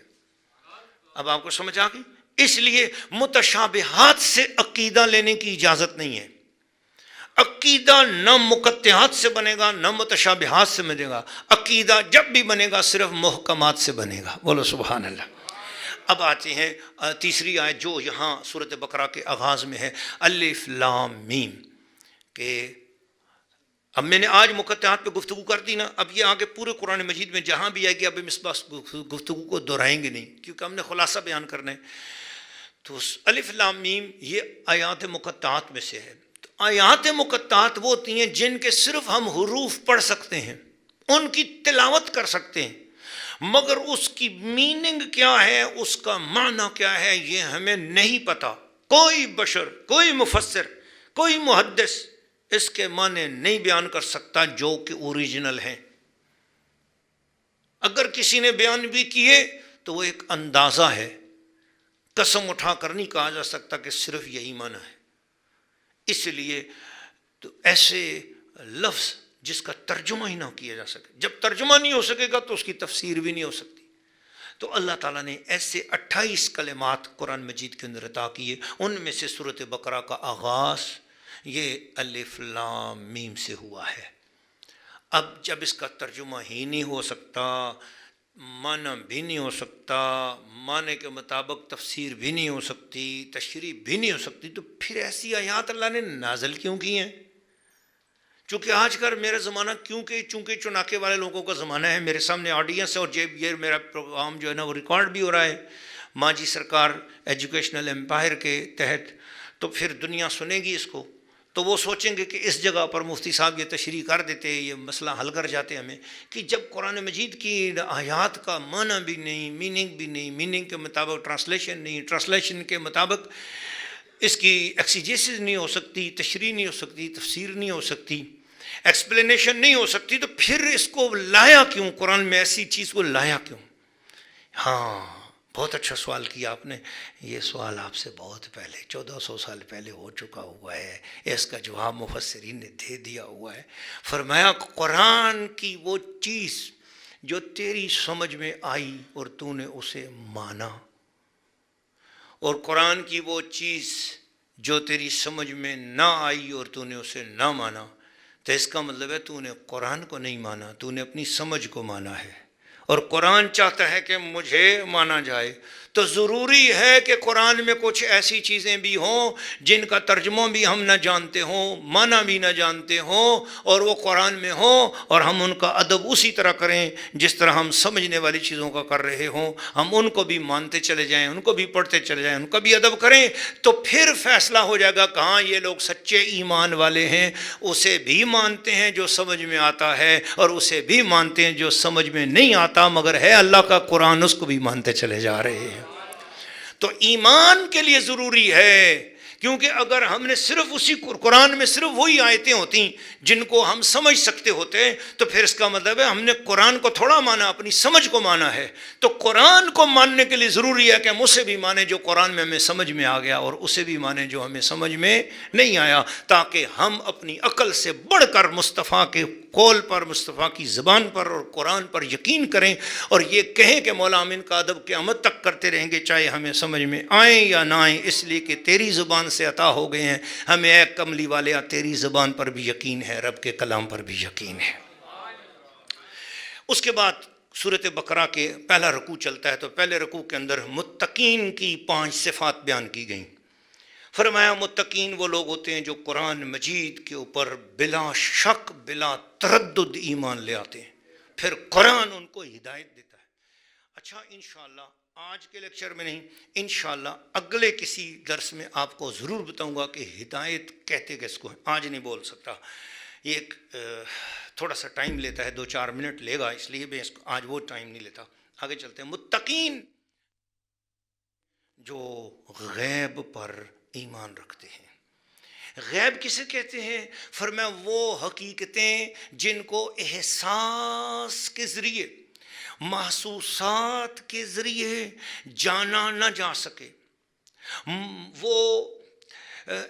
اب آپ کو سمجھ آ گئی؟ اس لیے متشابہات سے عقیدہ لینے کی اجازت نہیں ہے۔ عقیدہ نہ مقطعات سے بنے گا نہ متشابہات سے بنے گا، عقیدہ جب بھی بنے گا صرف محکمات سے بنے گا۔ بولو سبحان اللہ۔ اب آتے ہیں تیسری آیت جو یہاں سورۃ بقرہ کے آغاز میں ہے، الف لام میم، کہ اب میں نے آج مقطعات پہ گفتگو کر دی نا، اب یہ آگے پورے قرآن مجید میں جہاں بھی آئے گی اب ہم اس بات گفتگو کو دہرائیں گے نہیں، کیونکہ ہم نے خلاصہ بیان کرنا ہے۔ تو الف لام میم یہ آیات مقطعات میں سے ہے۔ تو آیات مقطعات وہ ہوتی ہیں جن کے صرف ہم حروف پڑھ سکتے ہیں، ان کی تلاوت کر سکتے ہیں، مگر اس کی میننگ کیا ہے، اس کا معنی کیا ہے، یہ ہمیں نہیں پتہ۔ کوئی بشر، کوئی مفسر، کوئی محدث اس کے معنی نہیں بیان کر سکتا جو کہ اوریجنل ہیں۔ اگر کسی نے بیان بھی کیے تو وہ ایک اندازہ ہے، قسم اٹھا کر نہیں کہا جا سکتا کہ صرف یہی معنی ہے۔ اس لیے تو ایسے لفظ جس کا ترجمہ ہی نہ کیا جا سکے، جب ترجمہ نہیں ہو سکے گا تو اس کی تفسیر بھی نہیں ہو سکتی۔ تو اللہ تعالیٰ نے ایسے 28 کلمات قرآن مجید کے اندر عطا کیے، ان میں سے سورۃ بقرہ کا آغاز یہ الف لام میم سے ہوا ہے۔ اب جب اس کا ترجمہ ہی نہیں ہو سکتا، معنی بھی نہیں ہو سکتا، معنی کے مطابق تفسیر بھی نہیں ہو سکتی، تشریح بھی نہیں ہو سکتی، تو پھر ایسی آیات اللہ نے نازل کیوں کی ہیں؟ چونکہ آج کل میرا زمانہ چونکہ چناکے والے لوگوں کا زمانہ ہے، میرے سامنے آڈینس ہے اور یہ میرا پروگرام جو ہے نا وہ ریکارڈ بھی ہو رہا ہے ماجی سرکار ایجوکیشنل امپائر کے تحت، تو پھر دنیا سنے گی اس کو، تو وہ سوچیں گے کہ اس جگہ پر مفتی صاحب یہ تشریح کر دیتے، یہ مسئلہ حل کر جاتے ہمیں، کہ جب قرآن مجید کی آیات کا معنی بھی نہیں، میننگ بھی نہیں، میننگ کے مطابق ٹرانسلیشن نہیں، ٹرانسلیشن کے مطابق اس کی ایکسیجیسس نہیں ہو سکتی، تشریح نہیں ہو سکتی، تفسیر نہیں ہو سکتی، ایکسپلینیشن نہیں ہو سکتی، تو پھر اس کو لایا کیوں؟ قرآن میں ایسی چیز کو لایا کیوں؟ ہاں، بہت اچھا سوال کیا آپ نے. یہ سوال آپ سے بہت پہلے 1400 سال پہلے ہو چکا ہوا ہے. اس کا جواب مفسرین نے دے دیا ہوا ہے. فرمایا قرآن کی وہ چیز جو تیری سمجھ میں آئی اور تو نے اسے مانا، اور قرآن کی وہ چیز جو تیری سمجھ میں نہ آئی اور تو نے اسے نہ مانا، تو اس کا مطلب ہے تو نے قرآن کو نہیں مانا، تو نے اپنی سمجھ کو مانا ہے. اور قرآن چاہتا ہے کہ مجھے مانا جائے، تو ضروری ہے کہ قرآن میں کچھ ایسی چیزیں بھی ہوں جن کا ترجمہ بھی ہم نہ جانتے ہوں، معنی بھی نہ جانتے ہوں، اور وہ قرآن میں ہوں، اور ہم ان کا ادب اسی طرح کریں جس طرح ہم سمجھنے والی چیزوں کا کر رہے ہوں. ہم ان کو بھی مانتے چلے جائیں، ان کو بھی پڑھتے چلے جائیں، ان کا بھی ادب کریں، تو پھر فیصلہ ہو جائے گا کہاں یہ لوگ سچے ایمان والے ہیں. اسے بھی مانتے ہیں جو سمجھ میں آتا ہے، اور اسے بھی مانتے ہیں جو سمجھ میں نہیں آتا مگر ہے اللہ کا قرآن، اس کو بھی مانتے چلے جا رہے ہیں. تو ایمان کے لیے ضروری ہے، کیونکہ اگر ہم نے صرف اسی قرآن میں صرف وہی آیتیں ہوتی جن کو ہم سمجھ سکتے ہوتے، تو پھر اس کا مطلب ہے ہم نے قرآن کو تھوڑا مانا، اپنی سمجھ کو مانا ہے. تو قرآن کو ماننے کے لیے ضروری ہے کہ ہم اسے بھی مانیں جو قرآن میں ہمیں سمجھ میں آ گیا، اور اسے بھی مانیں جو ہمیں سمجھ میں نہیں آیا، تاکہ ہم اپنی عقل سے بڑھ کر مصطفیٰ کے قول پر، مصطفیٰ کی زبان پر اور قرآن پر یقین کریں، اور یہ کہیں کہ مولا ہم ان کا ادب قیامت تک کرتے رہیں گے، چاہے ہمیں سمجھ میں آئیں یا نہ آئیں، اس لیے کہ تیری زبان سے عطا ہو گئے ہیں. ہمیں اے کملی والے تیری زبان پر بھی یقین ہے، رب کے کلام پر بھی یقین ہے. اس کے بعد سورۃ بقرہ کے پہلا رکوع چلتا ہے، تو پہلے رکوع کے اندر متقین کی 5 صفات بیان کی گئیں. فرمایا متقین وہ لوگ ہوتے ہیں جو قرآن مجید کے اوپر بلا شک بلا تردد ایمان لے آتے ہیں، پھر قرآن ان کو ہدایت دیتا ہے. اچھا، انشاءاللہ آج کے لیکچر میں نہیں، انشاءاللہ اگلے کسی درس میں آپ کو ضرور بتاؤں گا کہ ہدایت کہتے کس کو ہیں. آج نہیں بول سکتا، یہ ایک تھوڑا سا ٹائم لیتا ہے، 2-4 منٹ لے گا، اس لیے میں آج وہ ٹائم نہیں لیتا. آگے چلتے ہیں. متقین جو غیب پر ایمان رکھتے ہیں. غیب کسے کہتے ہیں؟ فرمایا وہ حقیقتیں جن کو احساس کے ذریعے، محسوسات کے ذریعے جانا نہ جا سکے. وہ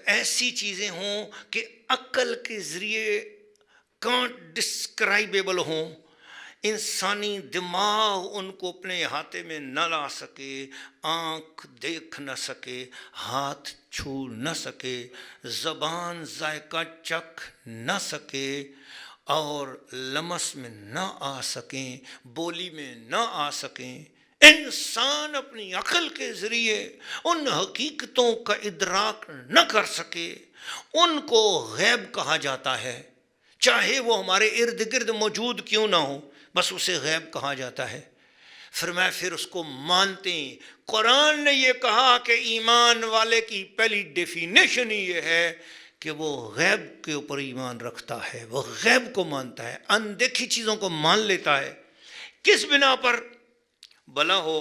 ایسی چیزیں ہوں کہ عقل کے ذریعے کانٹ ڈسکرائبیبل ہوں، انسانی دماغ ان کو اپنے احاطے میں نہ لا سکے، آنکھ دیکھ نہ سکے، ہاتھ چھو نہ سکے، زبان ذائقہ چکھ نہ سکے، اور لمس میں نہ آ سکیں، بولی میں نہ آ سکیں. انسان اپنی عقل کے ذریعے ان حقیقتوں کا ادراک نہ کر سکے، ان کو غیب کہا جاتا ہے. چاہے وہ ہمارے ارد گرد موجود کیوں نہ ہو، بس اسے غیب کہا جاتا ہے. فرمایا پھر اس کو مانتے ہیں. قرآن نے یہ کہا کہ ایمان والے کی پہلی ڈیفینیشن ہی یہ ہے کہ وہ غیب کے اوپر ایمان رکھتا ہے، وہ غیب کو مانتا ہے، اندیکھی چیزوں کو مان لیتا ہے. کس بنا پر؟ بھلا ہو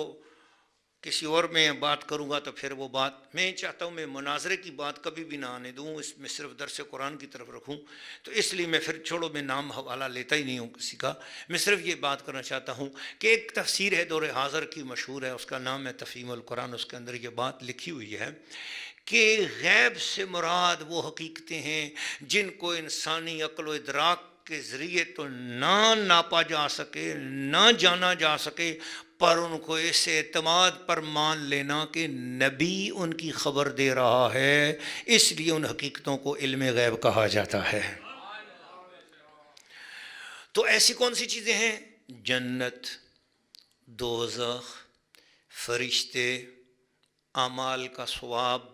کسی اور میں بات کروں گا تو پھر وہ بات میں چاہتا ہوں میں مناظرے کی بات کبھی بھی نہ آنے دوں، اس میں صرف درس قرآن کی طرف رکھوں. تو اس لیے میں پھر چھوڑو، میں نام حوالہ لیتا ہی نہیں ہوں کسی کا. میں صرف یہ بات کرنا چاہتا ہوں کہ ایک تفسیر ہے دور حاضر کی مشہور ہے، اس کا نام ہے تفہیم القرآن. اس کے اندر یہ بات لکھی ہوئی ہے کہ غیب سے مراد وہ حقیقتیں ہیں جن کو انسانی عقل و ادراک کے ذریعے تو نہ ناپا جا سکے، نہ جانا جا سکے، پر ان کو اس اعتماد پر مان لینا کہ نبی ان کی خبر دے رہا ہے، اس لیے ان حقیقتوں کو علم غیب کہا جاتا ہے. تو ایسی کون سی چیزیں ہیں؟ جنت، دوزخ، فرشتے، اعمال کا ثواب،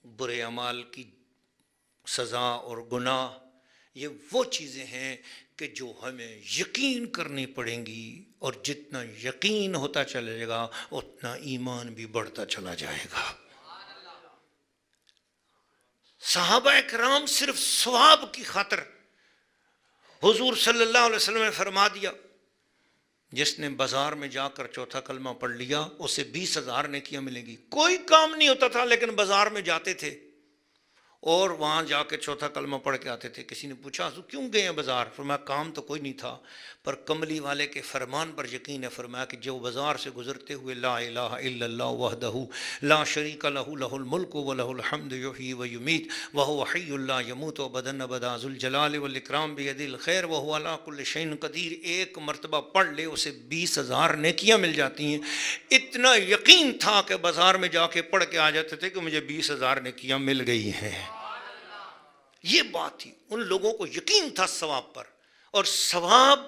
برے اعمال کی سزا اور گناہ. یہ وہ چیزیں ہیں کہ جو ہمیں یقین کرنی پڑیں گی، اور جتنا یقین ہوتا چلے گا اتنا ایمان بھی بڑھتا چلا جائے گا. صحابہ کرام صرف ثواب کی خاطر، حضور صلی اللہ علیہ وسلم نے فرما دیا جس نے بازار میں جا کر چوتھا کلمہ پڑھ لیا اسے 20,000 نیکیاں ملیں گی۔ کوئی کام نہیں ہوتا تھا لیکن بازار میں جاتے تھے اور وہاں جا کے چوتھا کلمہ پڑھ کے آتے تھے۔ کسی نے پوچھا حضور کیوں گئے ہیں بازار؟ فرمایا کام تو کوئی نہیں تھا، پر کملی والے کے فرمان پر یقین ہے۔ فرمایا کہ جو بازار سے گزرتے ہوئے لا الہ الا اللہ وحدہ لا شریک لہ لہ الملک ولہ الحمد یحیی و یمیت وہو حی لا یموت ابدا ابدا ذو الجلال والاکرام بیدہ الخیر وہو علی کل شیء قدیر، ایک مرتبہ پڑھ لے اسے 20,000 نیکیاں مل جاتی ہیں۔ اتنا یقین تھا کہ بازار میں جا کے پڑھ کے آ جاتے تھے کہ مجھے 20,000 نیکیاں مل گئی ہیں۔ یہ بات تھی، ان لوگوں کو یقین تھا ثواب پر، اور ثواب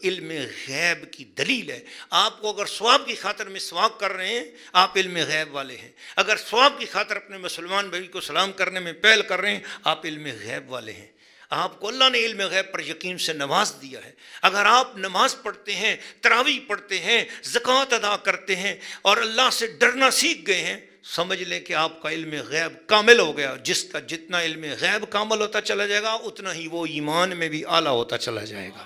علم غیب کی دلیل ہے۔ آپ کو اگر ثواب کی خاطر میں ثواب کر رہے ہیں آپ علم غیب والے ہیں، اگر ثواب کی خاطر اپنے مسلمان بھائی کو سلام کرنے میں پہل کر رہے ہیں آپ علم غیب والے ہیں۔ آپ کو اللہ نے علم غیب پر یقین سے نواز دیا ہے۔ اگر آپ نماز پڑھتے ہیں، تراویح پڑھتے ہیں، زکوٰۃ ادا کرتے ہیں اور اللہ سے ڈرنا سیکھ گئے ہیں، سمجھ لیں کہ آپ کا علم غیب کامل ہو گیا۔ جس کا جتنا علم غیب کامل ہوتا چلا جائے گا اتنا ہی وہ ایمان میں بھی اعلیٰ ہوتا چلا جائے گا۔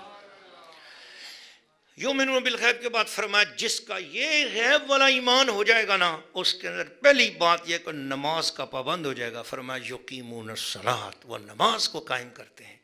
یؤمنون بالغیب کے بعد فرمایا جس کا یہ غیب والا ایمان ہو جائے گا نا، اس کے اندر پہلی بات یہ کہ نماز کا پابند ہو جائے گا۔ فرمایا یقیمون الصلاۃ، وہ نماز کو قائم کرتے ہیں۔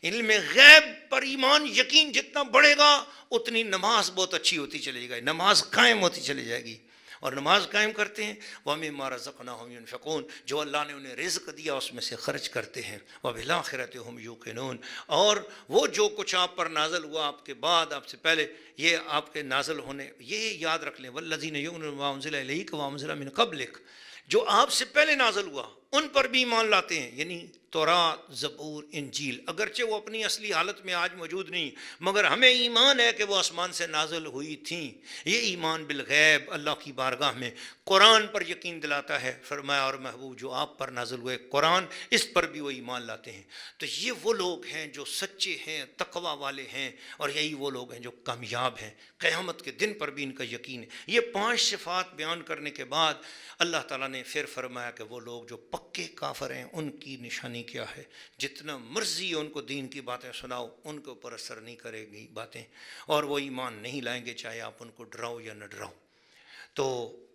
علم غیب پر ایمان یقین جتنا بڑھے گا اتنی نماز بہت اچھی ہوتی چلی جائے گی، نماز قائم ہوتی چلی جائے گی۔ اور نماز قائم کرتے ہیں وَمِمَّا رَزَقْنَاهُمْ يُنْفِقُونَ، جو اللہ نے انہیں رزق دیا اس میں سے خرچ کرتے ہیں۔ وَبِالْآخِرَةِ هُمْ يُوقِنُونَ، اور وہ جو کچھ آپ پر نازل ہوا آپ کے بعد، آپ سے پہلے، یہ آپ کے نازل ہونے، یہ یاد رکھ لیں وَالَّذِينَ يُؤْمِنُونَ بِمَا أُنزِلَ إِلَيْكَ وَمَا أُنزِلَ مِن قَبْلِكَ، جو آپ سے پہلے نازل ہوا ان پر بھی ایمان لاتے ہیں، یعنی تورات، زبور، انجیل، اگرچہ وہ اپنی اصلی حالت میں آج موجود نہیں مگر ہمیں ایمان ہے کہ وہ آسمان سے نازل ہوئی تھیں۔ یہ ایمان بالغیب اللہ کی بارگاہ میں قرآن پر یقین دلاتا ہے۔ فرمایا اور محبوب جو آپ پر نازل ہوئے قرآن، اس پر بھی وہ ایمان لاتے ہیں۔ تو یہ وہ لوگ ہیں جو سچے ہیں، تقوی والے ہیں، اور یہی وہ لوگ ہیں جو کامیاب ہیں۔ قیامت کے دن پر بھی ان کا یقین ہے۔ یہ 5 صفات بیان کرنے کے بعد اللہ تعالیٰ نے پھر فرمایا کہ وہ لوگ جو پکے کافر ہیں ان کی نشانی کیا ہے۔ جتنا مرضی ان کو دین کی باتیں سناؤ ان کے اوپر اثر نہیں کرے گی باتیں، اور وہ ایمان نہیں لائیں گے چاہے آپ ان کو ڈراؤ یا نہ ڈراؤ۔ تو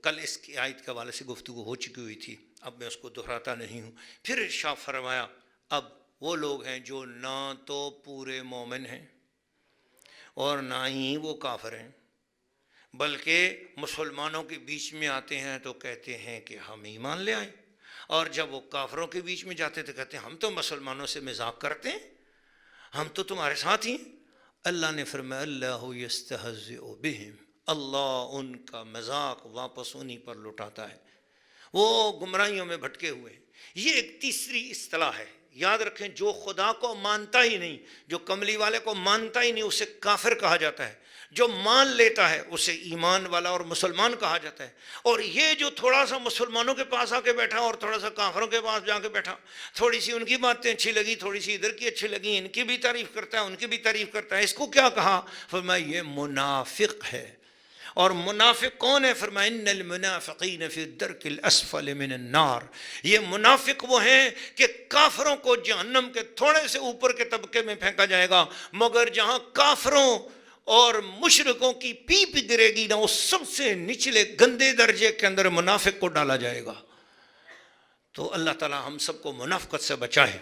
کل اس کی آیت کے حوالے سے گفتگو ہو چکی ہوئی تھی، اب میں اس کو دہراتا نہیں ہوں۔ پھر ارشاد فرمایا اب وہ لوگ ہیں جو نہ تو پورے مومن ہیں اور نہ ہی وہ کافر ہیں، بلکہ مسلمانوں کے بیچ میں آتے ہیں تو کہتے ہیں کہ ہم ایمان لے آئیں، اور جب وہ کافروں کے بیچ میں جاتے تو کہتے ہیں ہم تو مسلمانوں سے مذاق کرتے ہیں، ہم تو تمہارے ساتھ ہی ہیں۔ اللہ نے فرمایا اللہ یستہزئ بہم، اللہ ان کا مذاق واپس انہی پر لٹاتا ہے، وہ گمراہیوں میں بھٹکے ہوئے ہیں۔ یہ ایک تیسری اصطلاح ہے، یاد رکھیں جو خدا کو مانتا ہی نہیں، جو کملی والے کو مانتا ہی نہیں اسے کافر کہا جاتا ہے، جو مان لیتا ہے اسے ایمان والا اور مسلمان کہا جاتا ہے۔ اور یہ جو تھوڑا سا مسلمانوں کے پاس آ کے بیٹھا اور تھوڑا سا کافروں کے پاس جا کے بیٹھا، تھوڑی سی ان کی باتیں اچھی لگی، تھوڑی سی ادھر کی اچھی لگی، ان کی بھی تعریف کرتا ہے ان کی بھی تعریف کرتا ہے، اس کو کیا کہا؟ فرمایا یہ منافق ہے۔ اور منافق کون ہے؟ فرمایا ان المنافقین فی الدرک الاسفل من النار، یہ منافق وہ ہیں کہ کافروں کو جہنم کے تھوڑے سے اوپر کے طبقے میں پھینکا جائے گا، مگر جہاں کافروں اور مشرکوں کی پیپ گرے گی نا، اس سب سے نچلے گندے درجے کے اندر منافق کو ڈالا جائے گا۔ تو اللہ تعالی ہم سب کو منافقت سے بچائے۔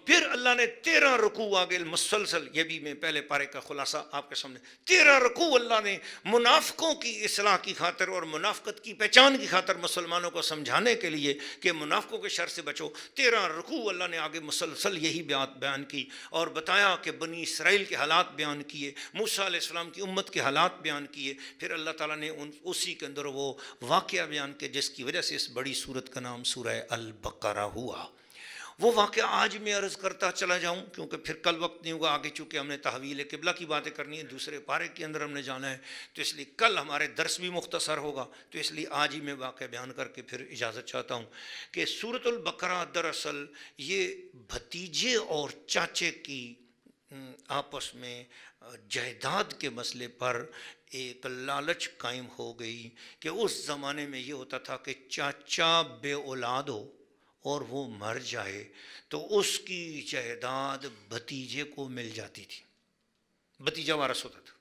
پھر اللہ نے 13 رکوع آگے مسلسل، یہ بھی میں پہلے پارے کا خلاصہ آپ کے سامنے، 13 رکوع اللہ نے منافقوں کی اصلاح کی خاطر اور منافقت کی پہچان کی خاطر مسلمانوں کو سمجھانے کے لیے کہ منافقوں کے شر سے بچو، 13 رکوع اللہ نے آگے مسلسل یہی بات بیان کی اور بتایا کہ بنی اسرائیل کے حالات بیان کیے، موسیٰ علیہ السلام کی امت کے حالات بیان کیے، پھر اللہ تعالیٰ نے اسی کے اندر وہ واقعہ بیان کیا جس کی وجہ سے اس بڑی سورت کا نام سورہ البقرہ ہوا۔ وہ واقعہ آج میں عرض کرتا چلا جاؤں کیونکہ پھر کل وقت نہیں ہوگا، آگے چونکہ ہم نے تحویل قبلہ کی باتیں کرنی ہے، دوسرے پارے کے اندر ہم نے جانا ہے، تو اس لیے کل ہمارے درس بھی مختصر ہوگا، تو اس لیے آج ہی میں واقعہ بیان کر کے پھر اجازت چاہتا ہوں کہ سورۃ البقرہ دراصل یہ بھتیجے اور چاچے کی آپس میں جائیداد کے مسئلے پر ایک لالچ قائم ہو گئی کہ اس زمانے میں یہ ہوتا تھا کہ چاچا بے اولاد ہو اور وہ مر جائے تو اس کی جائیداد بھتیجے کو مل جاتی تھی، بھتیجا وارث ہوتا تھا۔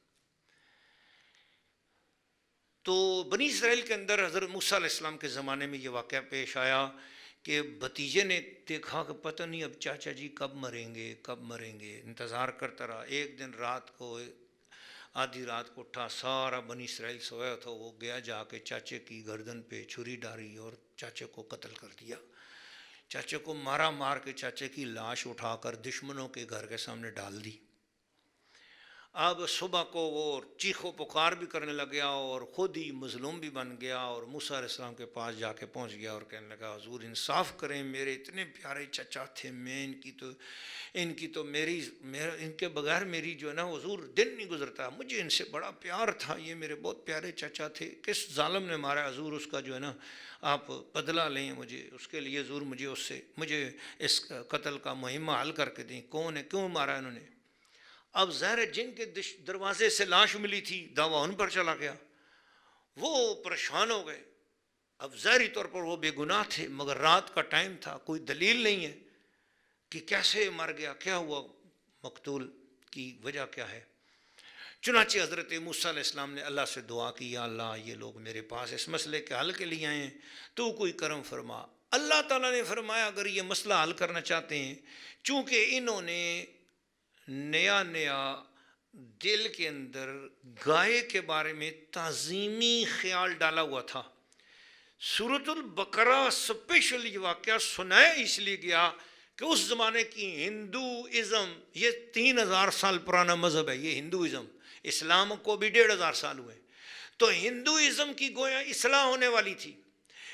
تو بنی اسرائیل کے اندر حضرت موسیٰ علیہ السلام کے زمانے میں یہ واقعہ پیش آیا کہ بھتیجے نے دیکھا کہ پتہ نہیں اب چاچا جی کب مریں گے کب مریں گے، انتظار کرتا رہا۔ ایک دن رات کو آدھی رات کو اٹھا، سارا بنی اسرائیل سویا تھا، وہ گیا جا کے چاچے کی گردن پہ چھری ڈالی اور چاچے کو قتل کر دیا۔ چاچے کو مارا، مار کے چاچے کی لاش اٹھا کر دشمنوں کے گھر کے سامنے ڈال دی۔ اب صبح کو وہ چیخو پکار بھی کرنے لگ گیا اور خود ہی مظلوم بھی بن گیا، اور موسیٰ علیہ السلام کے پاس جا کے پہنچ گیا اور کہنے لگا حضور انصاف کریں، میرے اتنے پیارے چچا تھے، میں ان کی تو ان کے بغیر میری جو ہے نا حضور دن نہیں گزرتا، مجھے ان سے بڑا پیار تھا، یہ میرے بہت پیارے چچا تھے، کس ظالم نے مارا حضور، اس کا جو ہے نا آپ بدلہ لیں، مجھے اس کے لیے حضور مجھے اس قتل کا مہمہ حل کر کے دیں، کون ہے، کیوں مارا انہوں نے۔ اب ظاہر جن کے دروازے سے لاش ملی تھی دعویٰ ان پر چلا گیا، وہ پریشان ہو گئے۔ اب ظاہری طور پر وہ بے گناہ تھے، مگر رات کا ٹائم تھا، کوئی دلیل نہیں ہے کہ کیسے مر گیا، کیا ہوا، مقتول کی وجہ کیا ہے۔ چنانچہ حضرت موسیٰ علیہ السلام نے اللہ سے دعا کی، یا اللہ یہ لوگ میرے پاس اس مسئلے کے حل کے لیے آئے ہیں، تو کوئی کرم فرما۔ اللہ تعالیٰ نے فرمایا اگر یہ مسئلہ حل کرنا چاہتے ہیں، چونکہ انہوں نے نیا دل کے اندر گائے کے بارے میں تعظیمی خیال ڈالا ہوا تھا۔ سورۃ البقرہ اسپیشل یہ واقعہ سنایا اس لیے گیا کہ اس زمانے کی ہندوازم، یہ 3000 سال پرانا مذہب ہے، یہ ہندوازم، اسلام کو بھی 1500 سال ہوئے، تو ہندوازم کی گویا اصلاح ہونے والی تھی۔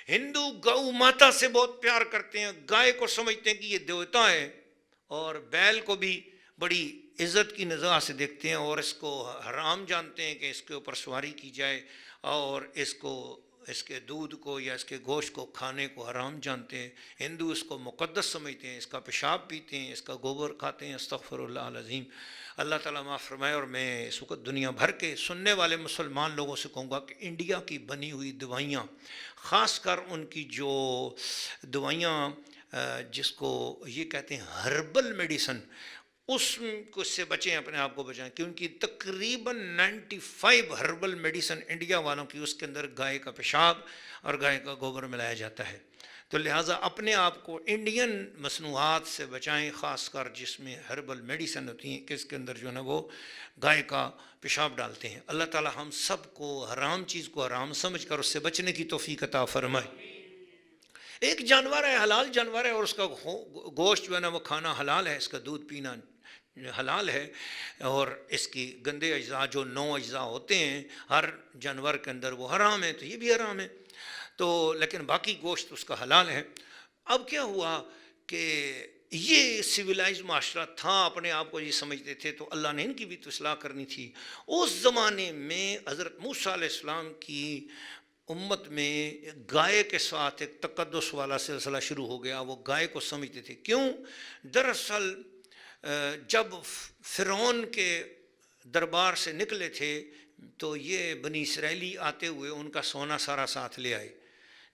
ہندو گو ماتا سے بہت پیار کرتے ہیں، گائے کو سمجھتے ہیں کہ یہ دیوتا ہے، اور بیل کو بھی بڑی عزت کی نظر سے دیکھتے ہیں، اور اس کو حرام جانتے ہیں کہ اس کے اوپر سواری کی جائے، اور اس کے دودھ کو یا اس کے گوشت کو کھانے کو حرام جانتے ہیں۔ ہندو اس کو مقدس سمجھتے ہیں، اس کا پیشاب پیتے ہیں، اس کا گوبر کھاتے ہیں۔ استغفر اللہ العظیم، اللہ تعالیٰ معاف فرمائے۔ اور میں اس وقت دنیا بھر کے سننے والے مسلمان لوگوں سے کہوں گا کہ انڈیا کی بنی ہوئی دوائیاں، خاص کر ان کی جو دوائیاں جس کو یہ کہتے ہیں ہربل میڈیسن، اس کو سے بچیں، اپنے آپ کو بچائیں، کیونکہ تقریباً 95 ہربل میڈیسن انڈیا والوں کی اس کے اندر گائے کا پیشاب اور گائے کا گوبر ملایا جاتا ہے۔ تو لہٰذا اپنے آپ کو انڈین مصنوعات سے بچائیں، خاص کر جس میں ہربل میڈیسن ہوتی ہیں کہ اس کے اندر جو ہے نا وہ گائے کا پیشاب ڈالتے ہیں۔ اللہ تعالی ہم سب کو حرام چیز کو حرام سمجھ کر اس سے بچنے کی توفیق عطا فرمائے۔ ایک جانور ہے، حلال جانور ہے، اور اس کا گوشت جو ہے نا وہ کھانا حلال ہے، اس کا دودھ پینا حلال ہے، اور اس کی گندے اجزاء جو 9 اجزاء ہوتے ہیں ہر جانور کے اندر وہ حرام ہے، تو یہ بھی حرام ہے، تو لیکن باقی گوشت اس کا حلال ہے۔ اب کیا ہوا کہ یہ سویلائز معاشرہ تھا، اپنے آپ کو یہ سمجھتے تھے، تو اللہ نے ان کی بھی تو اصلاح کرنی تھی۔ اس زمانے میں حضرت موسیٰ علیہ السلام کی امت میں گائے کے ساتھ ایک تقدس والا سلسلہ شروع ہو گیا، وہ گائے کو سمجھتے تھے۔ کیوں؟ دراصل جب فرعون کے دربار سے نکلے تھے تو یہ بنی اسرائیلی آتے ہوئے ان کا سونا سارا ساتھ لے آئے۔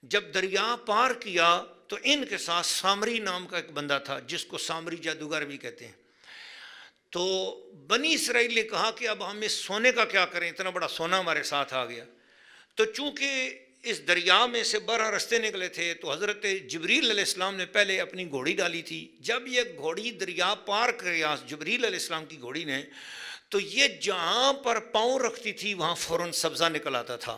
جب دریا پار کیا تو ان کے ساتھ سامری نام کا ایک بندہ تھا جس کو سامری جادوگر بھی کہتے ہیں۔ تو بنی اسرائیل نے کہا کہ اب ہم اس سونے کا کیا کریں، اتنا بڑا سونا ہمارے ساتھ آ گیا۔ تو چونکہ اس دریا میں سے 12 رستے نکلے تھے، تو حضرت جبریل علیہ السلام نے پہلے اپنی گھوڑی ڈالی تھی۔ جب یہ گھوڑی دریا پار کیا جبریل علیہ السلام کی گھوڑی نے، تو یہ جہاں پر پاؤں رکھتی تھی وہاں فوراً سبزہ نکل آتا تھا،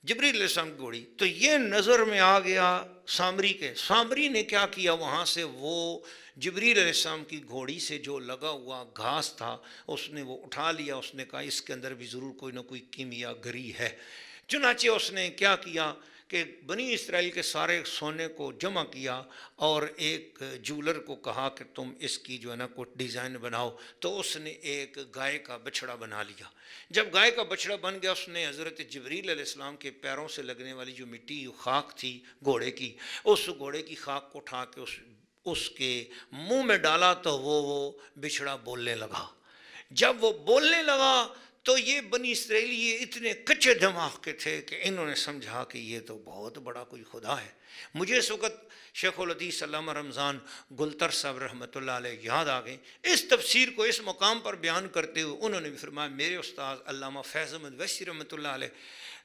جبریل علیہ السلام کی گھوڑی۔ تو یہ نظر میں آ گیا سامری کے، سامری نے کیا کیا، وہاں سے وہ جبریل علیہ السلام کی گھوڑی سے جو لگا ہوا گھاس تھا اس نے وہ اٹھا لیا، اس نے کہا اس کے اندر بھی ضرور کوئی نہ کوئی کیمیا گری ہے۔ چنانچہ اس نے کیا کیا کہ بنی اسرائیل کے سارے سونے کو جمع کیا اور ایک جولر کو کہا کہ تم اس کی جو ہے نا کوئی ڈیزائن بناؤ، تو اس نے ایک گائے کا بچڑا بنا لیا۔ جب گائے کا بچڑا بن گیا، اس نے حضرت جبریل علیہ السلام کے پیروں سے لگنے والی جو مٹی خاک تھی گھوڑے کی، اس گھوڑے کی خاک کو اٹھا کے اس کے منہ میں ڈالا، تو وہ بچڑا بولنے لگا۔ جب وہ بولنے لگا تو یہ بنی اسرائیلی یہ اتنے کچے دماغ کے تھے کہ انہوں نے سمجھا کہ یہ تو بہت بڑا کوئی خدا ہے۔ مجھے اس وقت شیخ الحدیث علامہ رمضان گلتر صاحب رحمۃ اللہ علیہ یاد آ گئے، اس تفسیر کو اس مقام پر بیان کرتے ہوئے انہوں نے بھی فرمایا، میرے استاد علامہ فیض احمد ویسی رحمۃ اللہ علیہ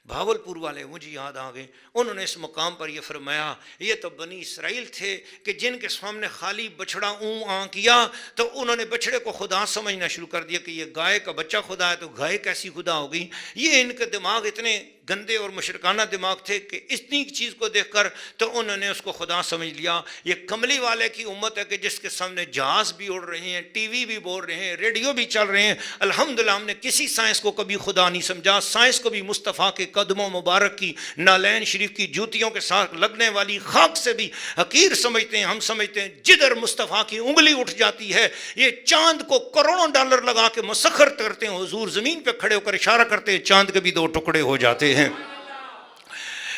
بھاولپور والے مجھے یاد آ گئے، انہوں نے اس مقام پر یہ فرمایا یہ تو بنی اسرائیل تھے کہ جن کے سامنے خالی بچڑا اوں آں کیا تو انہوں نے بچڑے کو خدا سمجھنا شروع کر دیا کہ یہ گائے کا بچہ خدا ہے تو گائے کیسی خدا ہوگی۔ یہ ان کے دماغ اتنے گندے اور مشرکانہ دماغ تھے کہ اتنی چیز کو دیکھ کر تو انہوں نے اس کو خدا سمجھ لیا۔ یہ کملی والے کی امت ہے کہ جس کے سامنے جہاز بھی اڑ رہے ہیں، ٹی وی بھی بول رہے ہیں، ریڈیو بھی چل رہے ہیں، الحمدللہ ہم نے کسی سائنس کو کبھی خدا نہیں سمجھا۔ سائنس کو بھی مصطفیٰ کے قدموں مبارک کی نالین شریف کی جوتیوں کے ساتھ لگنے والی خاک سے بھی حقیر سمجھتے ہیں۔ ہم سمجھتے ہیں جدھر مصطفیٰ کی انگلی اٹھ جاتی ہے یہ چاند کو کروڑوں ڈالر لگا کے مسخر کرتے ہیں، حضور زمین پہ کھڑے ہو کر اشارہ کرتے ہیں چاند کے بھی دو ٹکڑے ہو جاتے ہیں۔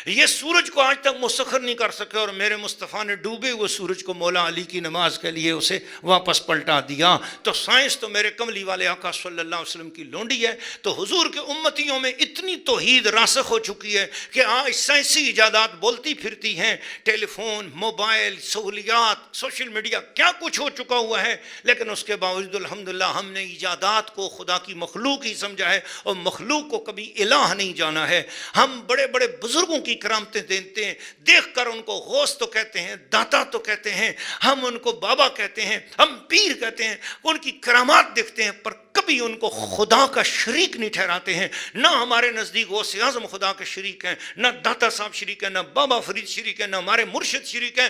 یہ سورج کو آج تک مسخر نہیں کر سکے اور میرے مصطفیٰ نے ڈوبے ہوئے سورج کو مولا علی کی نماز کے لیے اسے واپس پلٹا دیا۔ تو سائنس تو میرے کملی والے آقا صلی اللہ علیہ وسلم کی لونڈی ہے۔ تو حضور کے امتیوں میں اتنی توحید راسخ ہو چکی ہے کہ آج سائنسی ایجادات بولتی پھرتی ہیں، ٹیلی فون، موبائل، سہولیات، سوشل میڈیا، کیا کچھ ہو چکا ہوا ہے، لیکن اس کے باوجود الحمدللہ ہم نے ایجادات کو خدا کی مخلوق ہی سمجھا ہے اور مخلوق کو کبھی الہ نہیں جانا ہے۔ ہم بڑے بڑے بزرگوں کی کرامتیں دیتے ہیں، دیکھ کر ان کو غوث تو کہتے ہیں، داتا تو کہتے ہیں، ہم ان کو بابا کہتے ہیں، ہم پیر کہتے ہیں، ان کی کرامات دیکھتے ہیں، پر کبھی ان کو خدا کا شریک نہیں ٹھہراتے ہیں۔ نہ ہمارے نزدیک غوث اعظم خدا کے شریک ہیں، نہ داتا صاحب شریک ہیں، نہ بابا فرید شریک ہیں، نہ ہمارے مرشد شریک ہیں،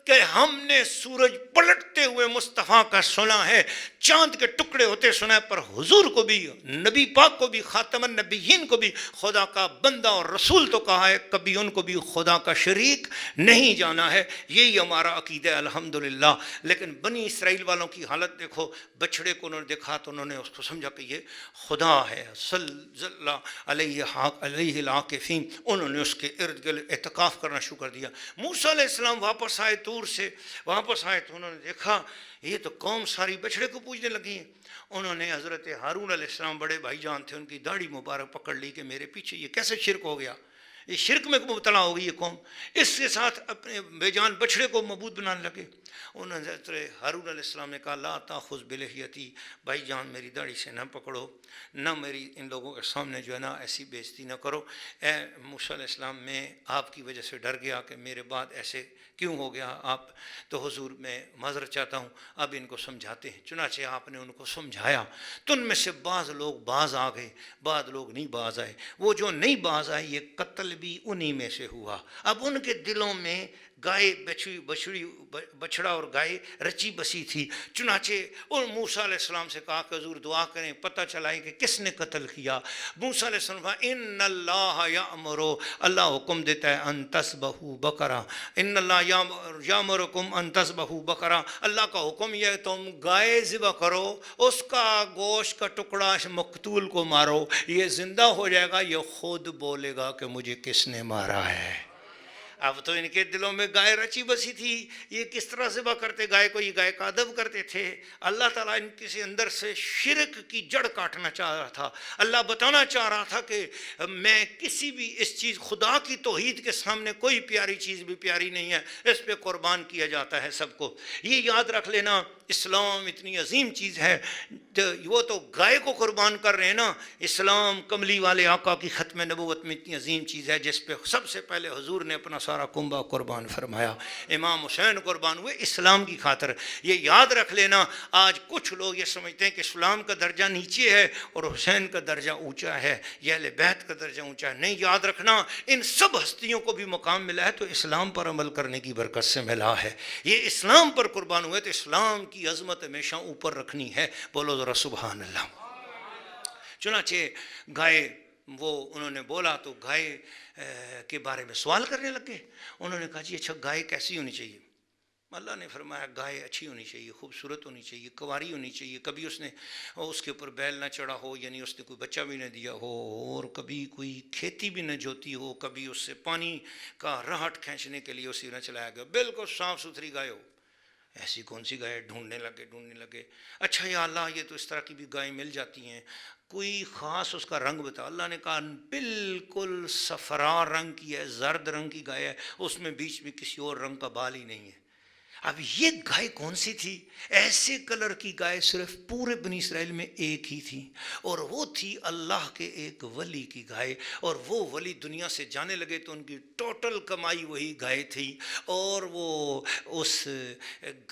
کہ ہم نے سورج پلٹتے ہوئے مصطفیٰ کا سنا ہے، چاند کے ٹکڑے ہوتے سنا ہے، پر حضور کو بھی، نبی پاک کو بھی، خاتم النبیین کو بھی خدا کا بندہ اور رسول تو کہا ہے، کبھی ان کو بھی خدا کا شریک نہیں جانا ہے۔ یہی ہمارا عقیدہ ہے الحمدللہ۔ لیکن بنی اسرائیل والوں کی حالت دیکھو، بچڑے کو انہوں نے دیکھا تو انہوں نے اس کو سمجھا کہ یہ خدا ہے، صلی اللہ علیہ العاکفین، انہوں نے اس کے ارد گرد اعتکاف کرنا شروع کر دیا۔ موسیٰ علیہ السلام واپس آئے، سے واپس آئے تو انہوں نے دیکھا یہ تو قوم ساری بچڑے کو پوجنے لگی ہیں۔ انہوں نے حضرت ہارون علیہ السلام بڑے بھائی جان تھے، ان کی داڑھی مبارک پکڑ لی کہ میرے پیچھے یہ کیسے شرک ہو گیا، یہ شرک میں مبتلا ہو گئی یہ قوم، اس کے ساتھ اپنے بے جان بچڑے کو معبود بنانے لگے۔ انہوں نے حضرت ہارون علیہ السلام نے کہا لا تاخذ بلحیتی، بھائی جان میری داڑھی سے نہ پکڑو، نہ میری ان لوگوں کے سامنے جو ہے نا ایسی بے عزتی نہ کرو۔ اے موسیٰ علیہ السلام میں آپ کی وجہ سے ڈر گیا کہ میرے بعد ایسے کیوں ہو گیا آپ، تو حضور میں معذرت چاہتا ہوں، اب ان کو سمجھاتے ہیں۔ چنانچہ آپ نے ان کو سمجھایا تو ان میں سے بعض لوگ باز آ گئے، بعض لوگ نہیں باز آئے۔ وہ جو نہیں باز آئے یہ قتل بھی انہی میں سے ہوا۔ اب ان کے دلوں میں گائے بچڑا اور گائے رچی بسی تھی۔ چنانچہ ان موسیٰ علیہ السلام سے کہا کہ حضور دعا کریں، پتہ چلائیں کہ کس نے قتل کیا۔ موسیٰ علیہ السلام کہا ان اللہ یامر، اللہ حکم دیتا ہے ان تذبحوا بقرہ، ان اللہ یامرکم ان تذبحوا بقرہ، اللہ کا حکم یہ ہے تم گائے ذبح کرو، اس کا گوشت کا ٹکڑا مقتول کو مارو، یہ زندہ ہو جائے گا، یہ خود بولے گا کہ مجھے کس نے مارا ہے۔ اب تو ان کے دلوں میں گائے رچی بسی تھی، یہ کس طرح ذبح کرتے گائے کو، یہ گائے کا ادب کرتے تھے۔ اللہ تعالیٰ ان کے اندر سے شرک کی جڑ کاٹنا چاہ رہا تھا۔ اللہ بتانا چاہ رہا تھا کہ میں کسی بھی اس چیز خدا کی توحید کے سامنے کوئی پیاری چیز بھی پیاری نہیں ہے، اس پہ قربان کیا جاتا ہے سب کو۔ یہ یاد رکھ لینا، اسلام اتنی عظیم چیز ہے، وہ تو گائے کو قربان کر رہے ہیں نا، اسلام کملی والے آقا کی ختم نبوت میں اتنی عظیم چیز ہے جس پہ سب سے پہلے حضور نے اپنا سارا کنبہ قربان فرمایا، امام حسین قربان ہوئے اسلام کی خاطر۔ یہ یاد رکھ لینا، آج کچھ لوگ یہ سمجھتے ہیں کہ اسلام کا درجہ نیچے ہے اور حسین کا درجہ اونچا ہے، یہ اہل بیت کا درجہ اونچا ہے۔ نہیں، یاد رکھنا ان سب ہستیوں کو بھی مقام ملا ہے تو اسلام پر عمل کرنے کی برکت سے ملا ہے۔ یہ اسلام پر قربان ہوئے تو اسلام کی عظمت ہمیشہ اوپر رکھنی ہے، بولو ذرا سبحان اللہ۔ چنانچہ گائے، وہ انہوں نے بولا تو گائے کے بارے میں سوال کرنے لگے۔ انہوں نے کہا جی اچھا گائے کیسی ہونی چاہیے؟ اللہ نے فرمایا گائے اچھی ہونی چاہیے، خوبصورت ہونی چاہیے، کنواری ہونی چاہیے، کبھی اس کے اوپر بیل نہ چڑھا ہو، یعنی اس نے کوئی بچہ بھی نہ دیا ہو، اور کبھی کوئی کھیتی بھی نہ جوتی ہو، کبھی اس سے پانی کا رہٹ کھینچنے کے لیے اسے نہ چلایا گیا، بالکل صاف ستھری گائے ہو۔ ایسی کون سی گائے؟ ڈھونڈنے لگے. اچھا یا اللہ یہ تو اس طرح کی بھی گائیں مل جاتی ہیں، کوئی خاص اس کا رنگ بتا. اللہ نے کہا بالکل صفرا رنگ کی ہے، زرد رنگ کی گائے ہے، اس میں بیچ میں کسی اور رنگ کا بال ہی نہیں ہے. اب یہ گائے کون سی تھی؟ ایسے کلر کی گائے صرف پورے بنی اسرائیل میں ایک ہی تھی، اور وہ تھی اللہ کے ایک ولی کی گائے. اور وہ ولی دنیا سے جانے لگے تو ان کی ٹوٹل کمائی وہی گائے تھی، اور وہ اس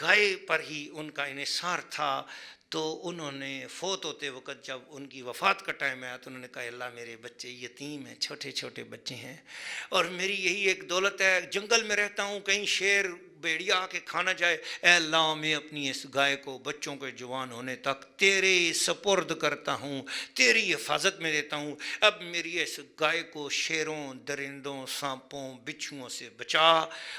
گائے پر ہی ان کا انحصار تھا. تو انہوں نے فوت ہوتے وقت جب ان کی وفات کا ٹائم آیا تو انہوں نے کہا اللہ میرے بچے یتیم ہیں، چھوٹے چھوٹے بچے ہیں، اور میری یہی ایک دولت ہے، جنگل میں رہتا ہوں، کہیں شیر بھیڑیا آ کے کھانا جائے، اے اللہ میں اپنی اس گائے کو بچوں کے جوان ہونے تک تیرے سپرد کرتا ہوں، تیری حفاظت میں دیتا ہوں. اب میری اس گائے کو شیروں، درندوں، سانپوں، بچھوؤں سے بچا،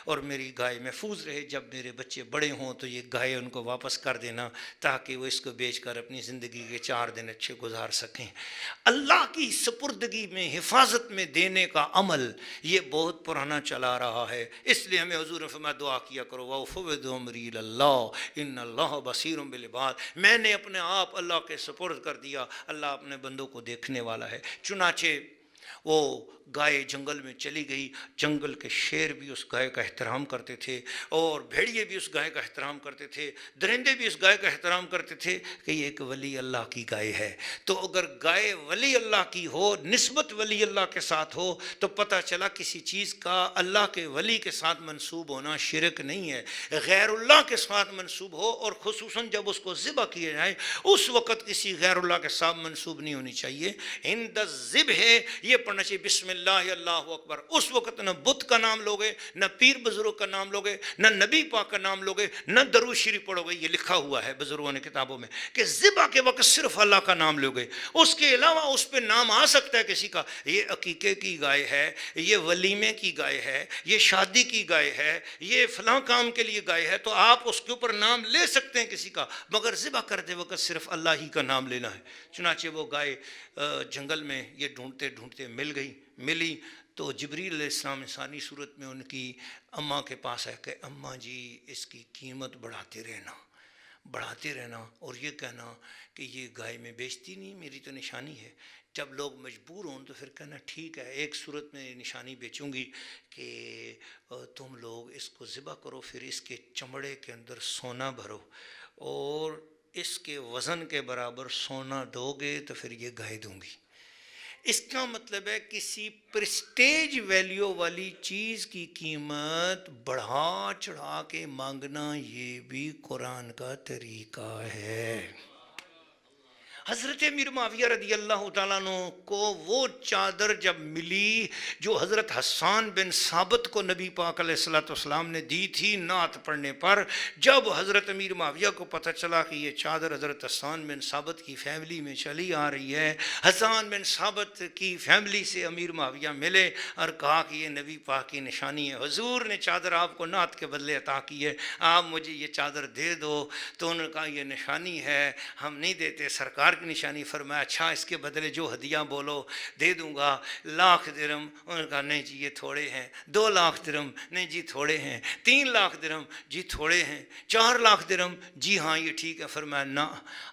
اور میری گائے محفوظ رہے. جب میرے بچے بڑے ہوں تو یہ گائے ان کو واپس کر دینا تاکہ وہ اس کو بیچ کر اپنی زندگی کے 4 دن اچھے گزار سکیں. اللہ کی سپردگی میں، حفاظت میں دینے کا عمل یہ بہت پرانا چلا رہا ہے. اس لیے ہمیں حضور نے فرمایا دعا کیا کرو وَأُفَوِّضُ أَمْرِي إِلَى اللَّهِ إِنَّ اللَّهَ بَصِيرٌ بِالْعِبَادِ. میں نے اپنے آپ اللہ کے سپرد کر دیا، اللہ اپنے بندوں کو دیکھنے والا ہے. چنانچہ وہ گائے جنگل میں چلی گئی. جنگل کے شیر بھی اس گائے کا احترام کرتے تھے، اور بھیڑیے بھی اس گائے کا احترام کرتے تھے، درندے بھی اس گائے کا احترام کرتے تھے کہ یہ ایک ولی اللہ کی گائے ہے. تو اگر گائے ولی اللہ کی ہو، نسبت ولی اللہ کے ساتھ ہو، تو پتہ چلا کسی چیز کا اللہ کے ولی کے ساتھ منسوب ہونا شرک نہیں ہے. غیر اللہ کے ساتھ منسوب ہو، اور خصوصاً جب اس کو ذبح کیا جائے اس وقت کسی غیر اللہ کے ساتھ منسوب نہیں ہونی چاہیے. عند الذبح ہے یہ پڑھنا چاہیے بسم اللہ اللہ اکبر. اس وقت نہ بت کا نام لوگے، نہ پیر بزرگ کا نام لوگے، نہ نبی پاک کا نام لوگے، نہ درود شریف پڑھو گے. یہ لکھا ہوا ہے بزرگوں نے کتابوں میں کہ ذبح کے وقت صرف اللہ کا نام لوگے، اس کے علاوہ اس پہ نام آ سکتا ہے کسی کا. یہ عقیقے کی گائے ہے، یہ ولیمے کی گائے ہے، یہ شادی کی گائے ہے، یہ فلاں کام کے لیے گائے ہے، تو آپ اس کے اوپر نام لے سکتے ہیں کسی کا، مگر ذبح کرتے وقت صرف اللہ ہی کا نام لینا ہے. چنانچہ وہ گائے جنگل میں یہ ڈھونڈتے ڈھونڈتے ملی تو جبریل علیہ السلام انسانی صورت میں ان کی اماں کے پاس ہے کہ اماں جی اس کی قیمت بڑھاتے رہنا اور یہ کہنا کہ یہ گائے میں بیچتی نہیں، میری تو نشانی ہے. جب لوگ مجبور ہوں تو پھر کہنا ٹھیک ہے، ایک صورت میں نشانی بیچوں گی کہ تم لوگ اس کو ذبح کرو، پھر اس کے چمڑے کے اندر سونا بھرو، اور اس کے وزن کے برابر سونا دو گے تو پھر یہ گائے دوں گی. اس کا مطلب ہے کسی پرسٹیج ویلیو والی چیز کی قیمت بڑھا چڑھا کے مانگنا یہ بھی قرآن کا طریقہ ہے. حضرت امیر معاویہ رضی اللہ تعالیٰ عنہ کو وہ چادر جب ملی جو حضرت حسان بن ثابت کو نبی پاک علیہ الصلوۃ والسلام نے دی تھی نعت پڑھنے پر، جب حضرت امیر معاویہ کو پتہ چلا کہ یہ چادر حضرت حسان بن ثابت کی فیملی میں چلی آ رہی ہے، حسان بن ثابت کی فیملی سے امیر معاویہ ملے اور کہا کہ یہ نبی پاک کی نشانی ہے، حضور نے چادر آپ کو نعت کے بدلے عطا کی ہے، آپ مجھے یہ چادر دے دو. تو انہوں نے کہا یہ نشانی ہے، ہم نہیں دیتے سرکار کی نشانی. فرمایا اچھا اس کے بدلے جو ہدیہ بولو دے دوں گا. 1,00,000 درہم. انہوں نے کہا نہیں جی یہ تھوڑے ہیں. 2,00,000 درہم. نہیں جی تھوڑے ہیں. 3,00,000 درہم. جی تھوڑے ہیں. 4,00,000 درہم. جی ہاں یہ ٹھیک ہے. فرمایا نہ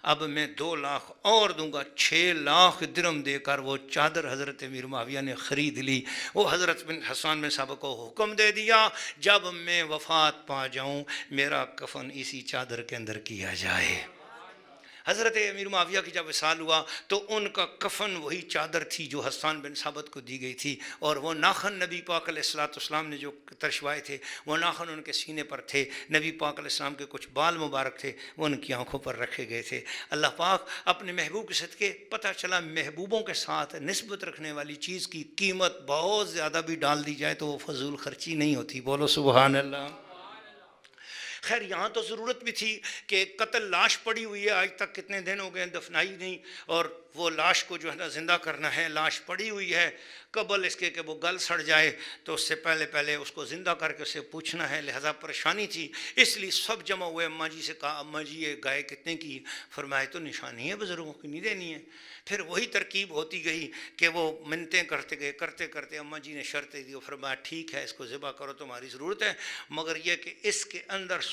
اب میں 2,00,000 اور دوں گا. 6,00,000 درہم دے کر وہ چادر حضرت امیر معاویہ نے خرید لی. وہ حضرت بن حسان بن ثابت کو حکم دے دیا جب میں وفات پا جاؤں میرا کفن اسی چادر کے اندر کیا جائے. حضرت امیر معاویہ کی جب وصال ہوا تو ان کا کفن وہی چادر تھی جو حسان بن ثابت کو دی گئی تھی، اور وہ ناخن نبی پاک علیہ الصلوۃ والسلام نے جو ترشوائے تھے وہ ناخن ان کے سینے پر تھے. نبی پاک علیہ السلام کے کچھ بال مبارک تھے وہ ان کی آنکھوں پر رکھے گئے تھے. اللہ پاک اپنے محبوب کے صدقے پتہ چلا محبوبوں کے ساتھ نسبت رکھنے والی چیز کی قیمت بہت زیادہ بھی ڈال دی جائے تو وہ فضول خرچی نہیں ہوتی. بولو سبحان اللہ. خیر یہاں تو ضرورت بھی تھی کہ قتل لاش پڑی ہوئی ہے، آج تک کتنے دن ہو گئے دفنائی نہیں، اور وہ لاش کو جو ہے نا زندہ کرنا ہے. لاش پڑی ہوئی ہے، قبل اس کے کہ وہ گل سڑ جائے تو اس سے پہلے اس کو زندہ کر کے اسے پوچھنا ہے، لہذا پریشانی تھی. اس لیے سب جمع ہوئے. اماں جی سے کہا اماں جی یہ گائے کتنے کی؟ فرمائے تو نشانی ہے بزرگوں کی، نہیں دینی ہے. پھر وہی ترکیب ہوتی گئی کہ وہ منتیں کرتے گئے، کرتے اماں جی نے شرط دی. فرمایا ٹھیک ہے اس کو ذبح کرو تمہاری ضرورت ہے، مگر یہ کہ اس کے اندر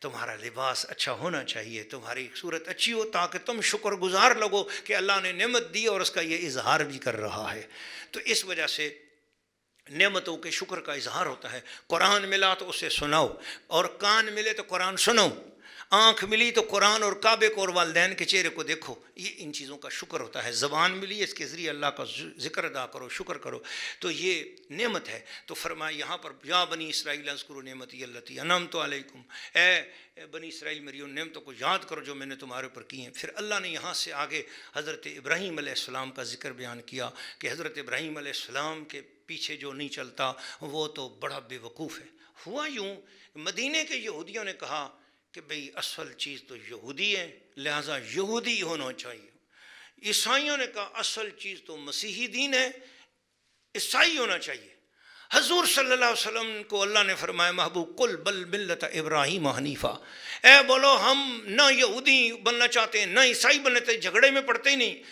تمہارا لباس اچھا ہونا چاہیے، تمہاری صورت اچھی ہو تاکہ تم شکر گزار لگو کہ اللہ نے نعمت دی اور اس کا یہ اظہار بھی کر رہا ہے۔ تو اس وجہ سے نعمتوں کے شکر کا اظہار ہوتا ہے۔ قرآن ملا تو اسے سناؤ، اور کان ملے تو قرآن سنو، آنکھ ملی تو قرآن اور کعبے کو اور والدین کے چہرے کو دیکھو، یہ ان چیزوں کا شکر ہوتا ہے۔ زبان ملی، اس کے ذریعے اللہ کا ذکر ادا کرو، شکر کرو، تو یہ نعمت ہے۔ تو فرمایا یہاں پر یا بنی اسرائیل اذکروا نعمتی التی انعمت علیکم، اے بنی اسرائیل میری ان نعمتوں کو یاد کرو جو میں نے تمہارے اوپر کی ہیں۔ پھر اللہ نے یہاں سے آگے حضرت ابراہیم علیہ السلام کا ذکر بیان کیا کہ حضرت ابراہیم علیہ السلام کے پیچھے جو نہیں چلتا وہ تو بڑا بے وقوف ہے۔ ہوا یوں، مدینے کے یہودیوں نے کہا کہ بھئی اصل چیز تو یہودی ہے، لہٰذا یہودی ہونا چاہیے۔ عیسائیوں نے کہا اصل چیز تو مسیحی دین ہے، عیسائی ہونا چاہیے۔ حضور صلی اللہ علیہ وسلم کو اللہ نے فرمایا محبوب قل بل ملت ابراہیم حنیفہ، اے بولو ہم نہ یہودی بننا چاہتے ہیں نہ عیسائی بننا چاہتے، جھگڑے میں پڑتے ہی نہیں۔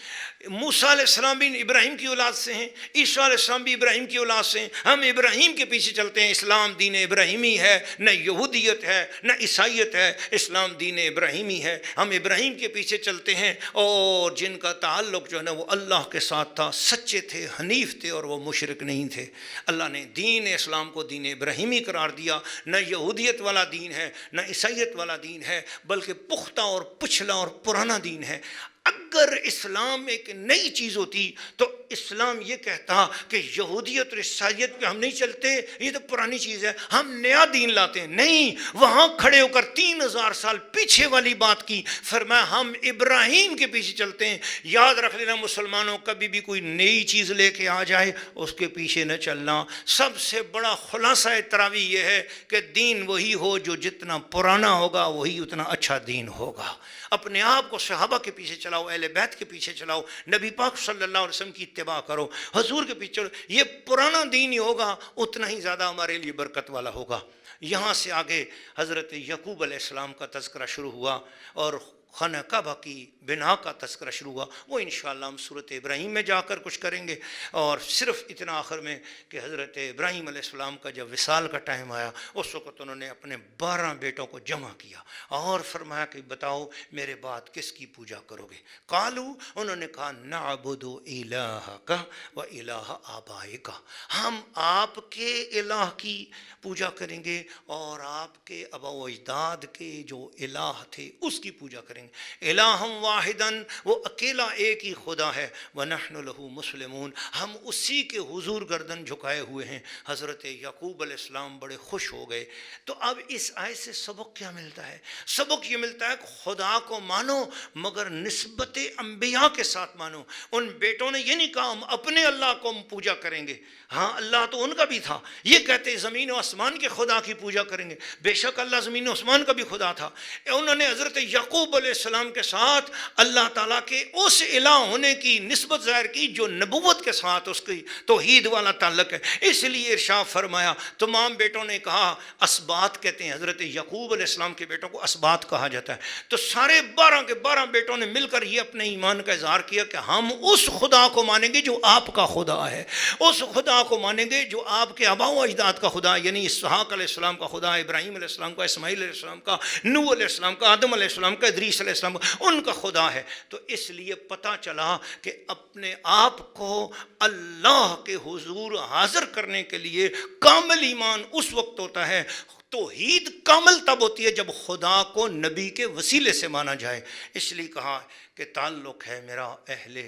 موسیٰ علیہ السلام بھی ابراہیم کی اولاد سے ہیں، عیسیٰ علیہ السلام بھی ابراہیم کی اولاد سے ہیں، ہم ابراہیم کے پیچھے چلتے ہیں۔ اسلام دین ابراہیمی ہے، نہ یہودیت ہے نہ عیسائیت ہے، اسلام دین ابراہیمی ہے، ہم ابراہیم کے پیچھے چلتے ہیں، اور جن کا تعلق جو ہے نا وہ اللہ کے ساتھ تھا، سچے تھے، حنیف تھے، اور وہ مشرک نہیں تھے۔ اللہ نے دین اسلام کو دین ابراہیمی قرار دیا، نہ یہودیت والا دین ہے نہ عیسائیت والا دین ہے، بلکہ پختہ اور پچھلا اور پرانا دین ہے۔ اگر اسلام ایک نئی چیز ہوتی تو اسلام یہ کہتا کہ یہودیت اور عیسائیت پہ ہم نہیں چلتے، یہ تو پرانی چیز ہے، ہم نیا دین لاتے ہیں۔ نہیں، وہاں کھڑے ہو کر 3000 سال پیچھے والی بات کی، فرمایا ہم ابراہیم کے پیچھے چلتے ہیں۔ یاد رکھ لینا مسلمانوں، کبھی بھی کوئی نئی چیز لے کے آ جائے اس کے پیچھے نہ چلنا۔ سب سے بڑا خلاصہ تراوی یہ ہے کہ دین وہی ہو جو جتنا پرانا ہوگا وہی اتنا اچھا دین ہوگا۔ اپنے آپ کو صحابہ کے پیچھے چلاؤ، اہل بیت کے پیچھے چلاؤ، نبی پاک صلی اللہ علیہ وسلم کی اتباع کرو، حضور کے پیچھے چلو، یہ پرانا دین ہی ہوگا، اتنا ہی زیادہ ہمارے لیے برکت والا ہوگا۔ یہاں سے آگے حضرت یعقوب علیہ السلام کا تذکرہ شروع ہوا اور خانہ کعبہ کی بنا کا تذکرہ شروع ہوا، وہ انشاءاللہ ہم سورۃ ابراہیم میں جا کر کچھ کریں گے۔ اور صرف اتنا آخر میں کہ حضرت ابراہیم علیہ السلام کا جب وصال کا ٹائم آیا، اس وقت انہوں نے اپنے 12 بیٹوں کو جمع کیا اور فرمایا کہ بتاؤ میرے بعد کس کی پوجا کرو گے؟ قالو، انہوں نے کہا نعبد الہک و الہ آبائک، ہم آپ کے الہ کی پوجا کریں گے اور آپ کے آبا و اجداد کے جو الہ تھے اس کی پوجا کریں گے۔ الہم واحدن، وہ اکیلا ایک ہی خدا ہے، ونحن لہ مسلمون، ہم اسی کے حضور گردن جھکائے ہوئے ہیں۔ حضرت یعقوب علیہ السلام بڑے خوش ہو گئے۔ تو اب اس آیت سے سبق کیا ملتا ہے؟ سبق یہ ملتا ہے کہ خدا کو مانو مگر نسبت انبیاء کے ساتھ مانو۔ ان بیٹوں نے یہ نہیں کہا ہم اپنے اللہ کو ہم پوجا کریں گے، ہاں اللہ تو ان کا بھی تھا، یہ کہتے زمین و آسمان کے خدا کی پوجا کریں گے، بے شک اللہ زمین و آسمان کا بھی خدا تھا۔ انہوں نے حضرت یعقوب علیہ السلام کے ساتھ اللہ تعالیٰ کے اس الہ ہونے کی نسبت ظاہر کی جو نبوت کے ساتھ اس کی توحید والا تعلق ہے۔ اس لیے ارشاد فرمایا، تمام بیٹوں نے کہا، اسباط کہتے ہیں، حضرت یعقوب علیہ السلام کے بیٹوں کو اسباط کہا جاتا ہے۔ تو سارے 12 کے 12 بیٹوں نے مل کر یہ اپنے ایمان کا اظہار کیا کہ ہم اس خدا کو مانیں گے جو آپ کا خدا ہے، اس خدا کو مانیں گے جو آپ کے آبا و اجداد کا خدا، یعنی اسحاق علیہ السلام کا خدا، ابراہیم علیہ السلام کا، اسماعیل علیہ السلام کا، نوح علیہ السلام کا، آدم علیہ السلام کا، ادریس علیہ السلام کا، ان کا خدا ہے۔ تو اس لیے پتہ چلا کہ اپنے آپ کو اللہ کے حضور حاضر کرنے کے لیے کامل ایمان اس وقت ہوتا ہے، توحید کامل تب ہوتی ہے جب خدا کو نبی کے وسیلے سے مانا جائے۔ اس لیے کہا کہ تعلق ہے میرا اہل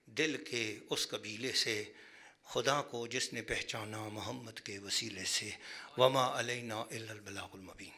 دل کے اس قبیلے سے، خدا کو جس نے پہچانا محمد کے وسیلے سے، وما علینا الا البلاغ المبین۔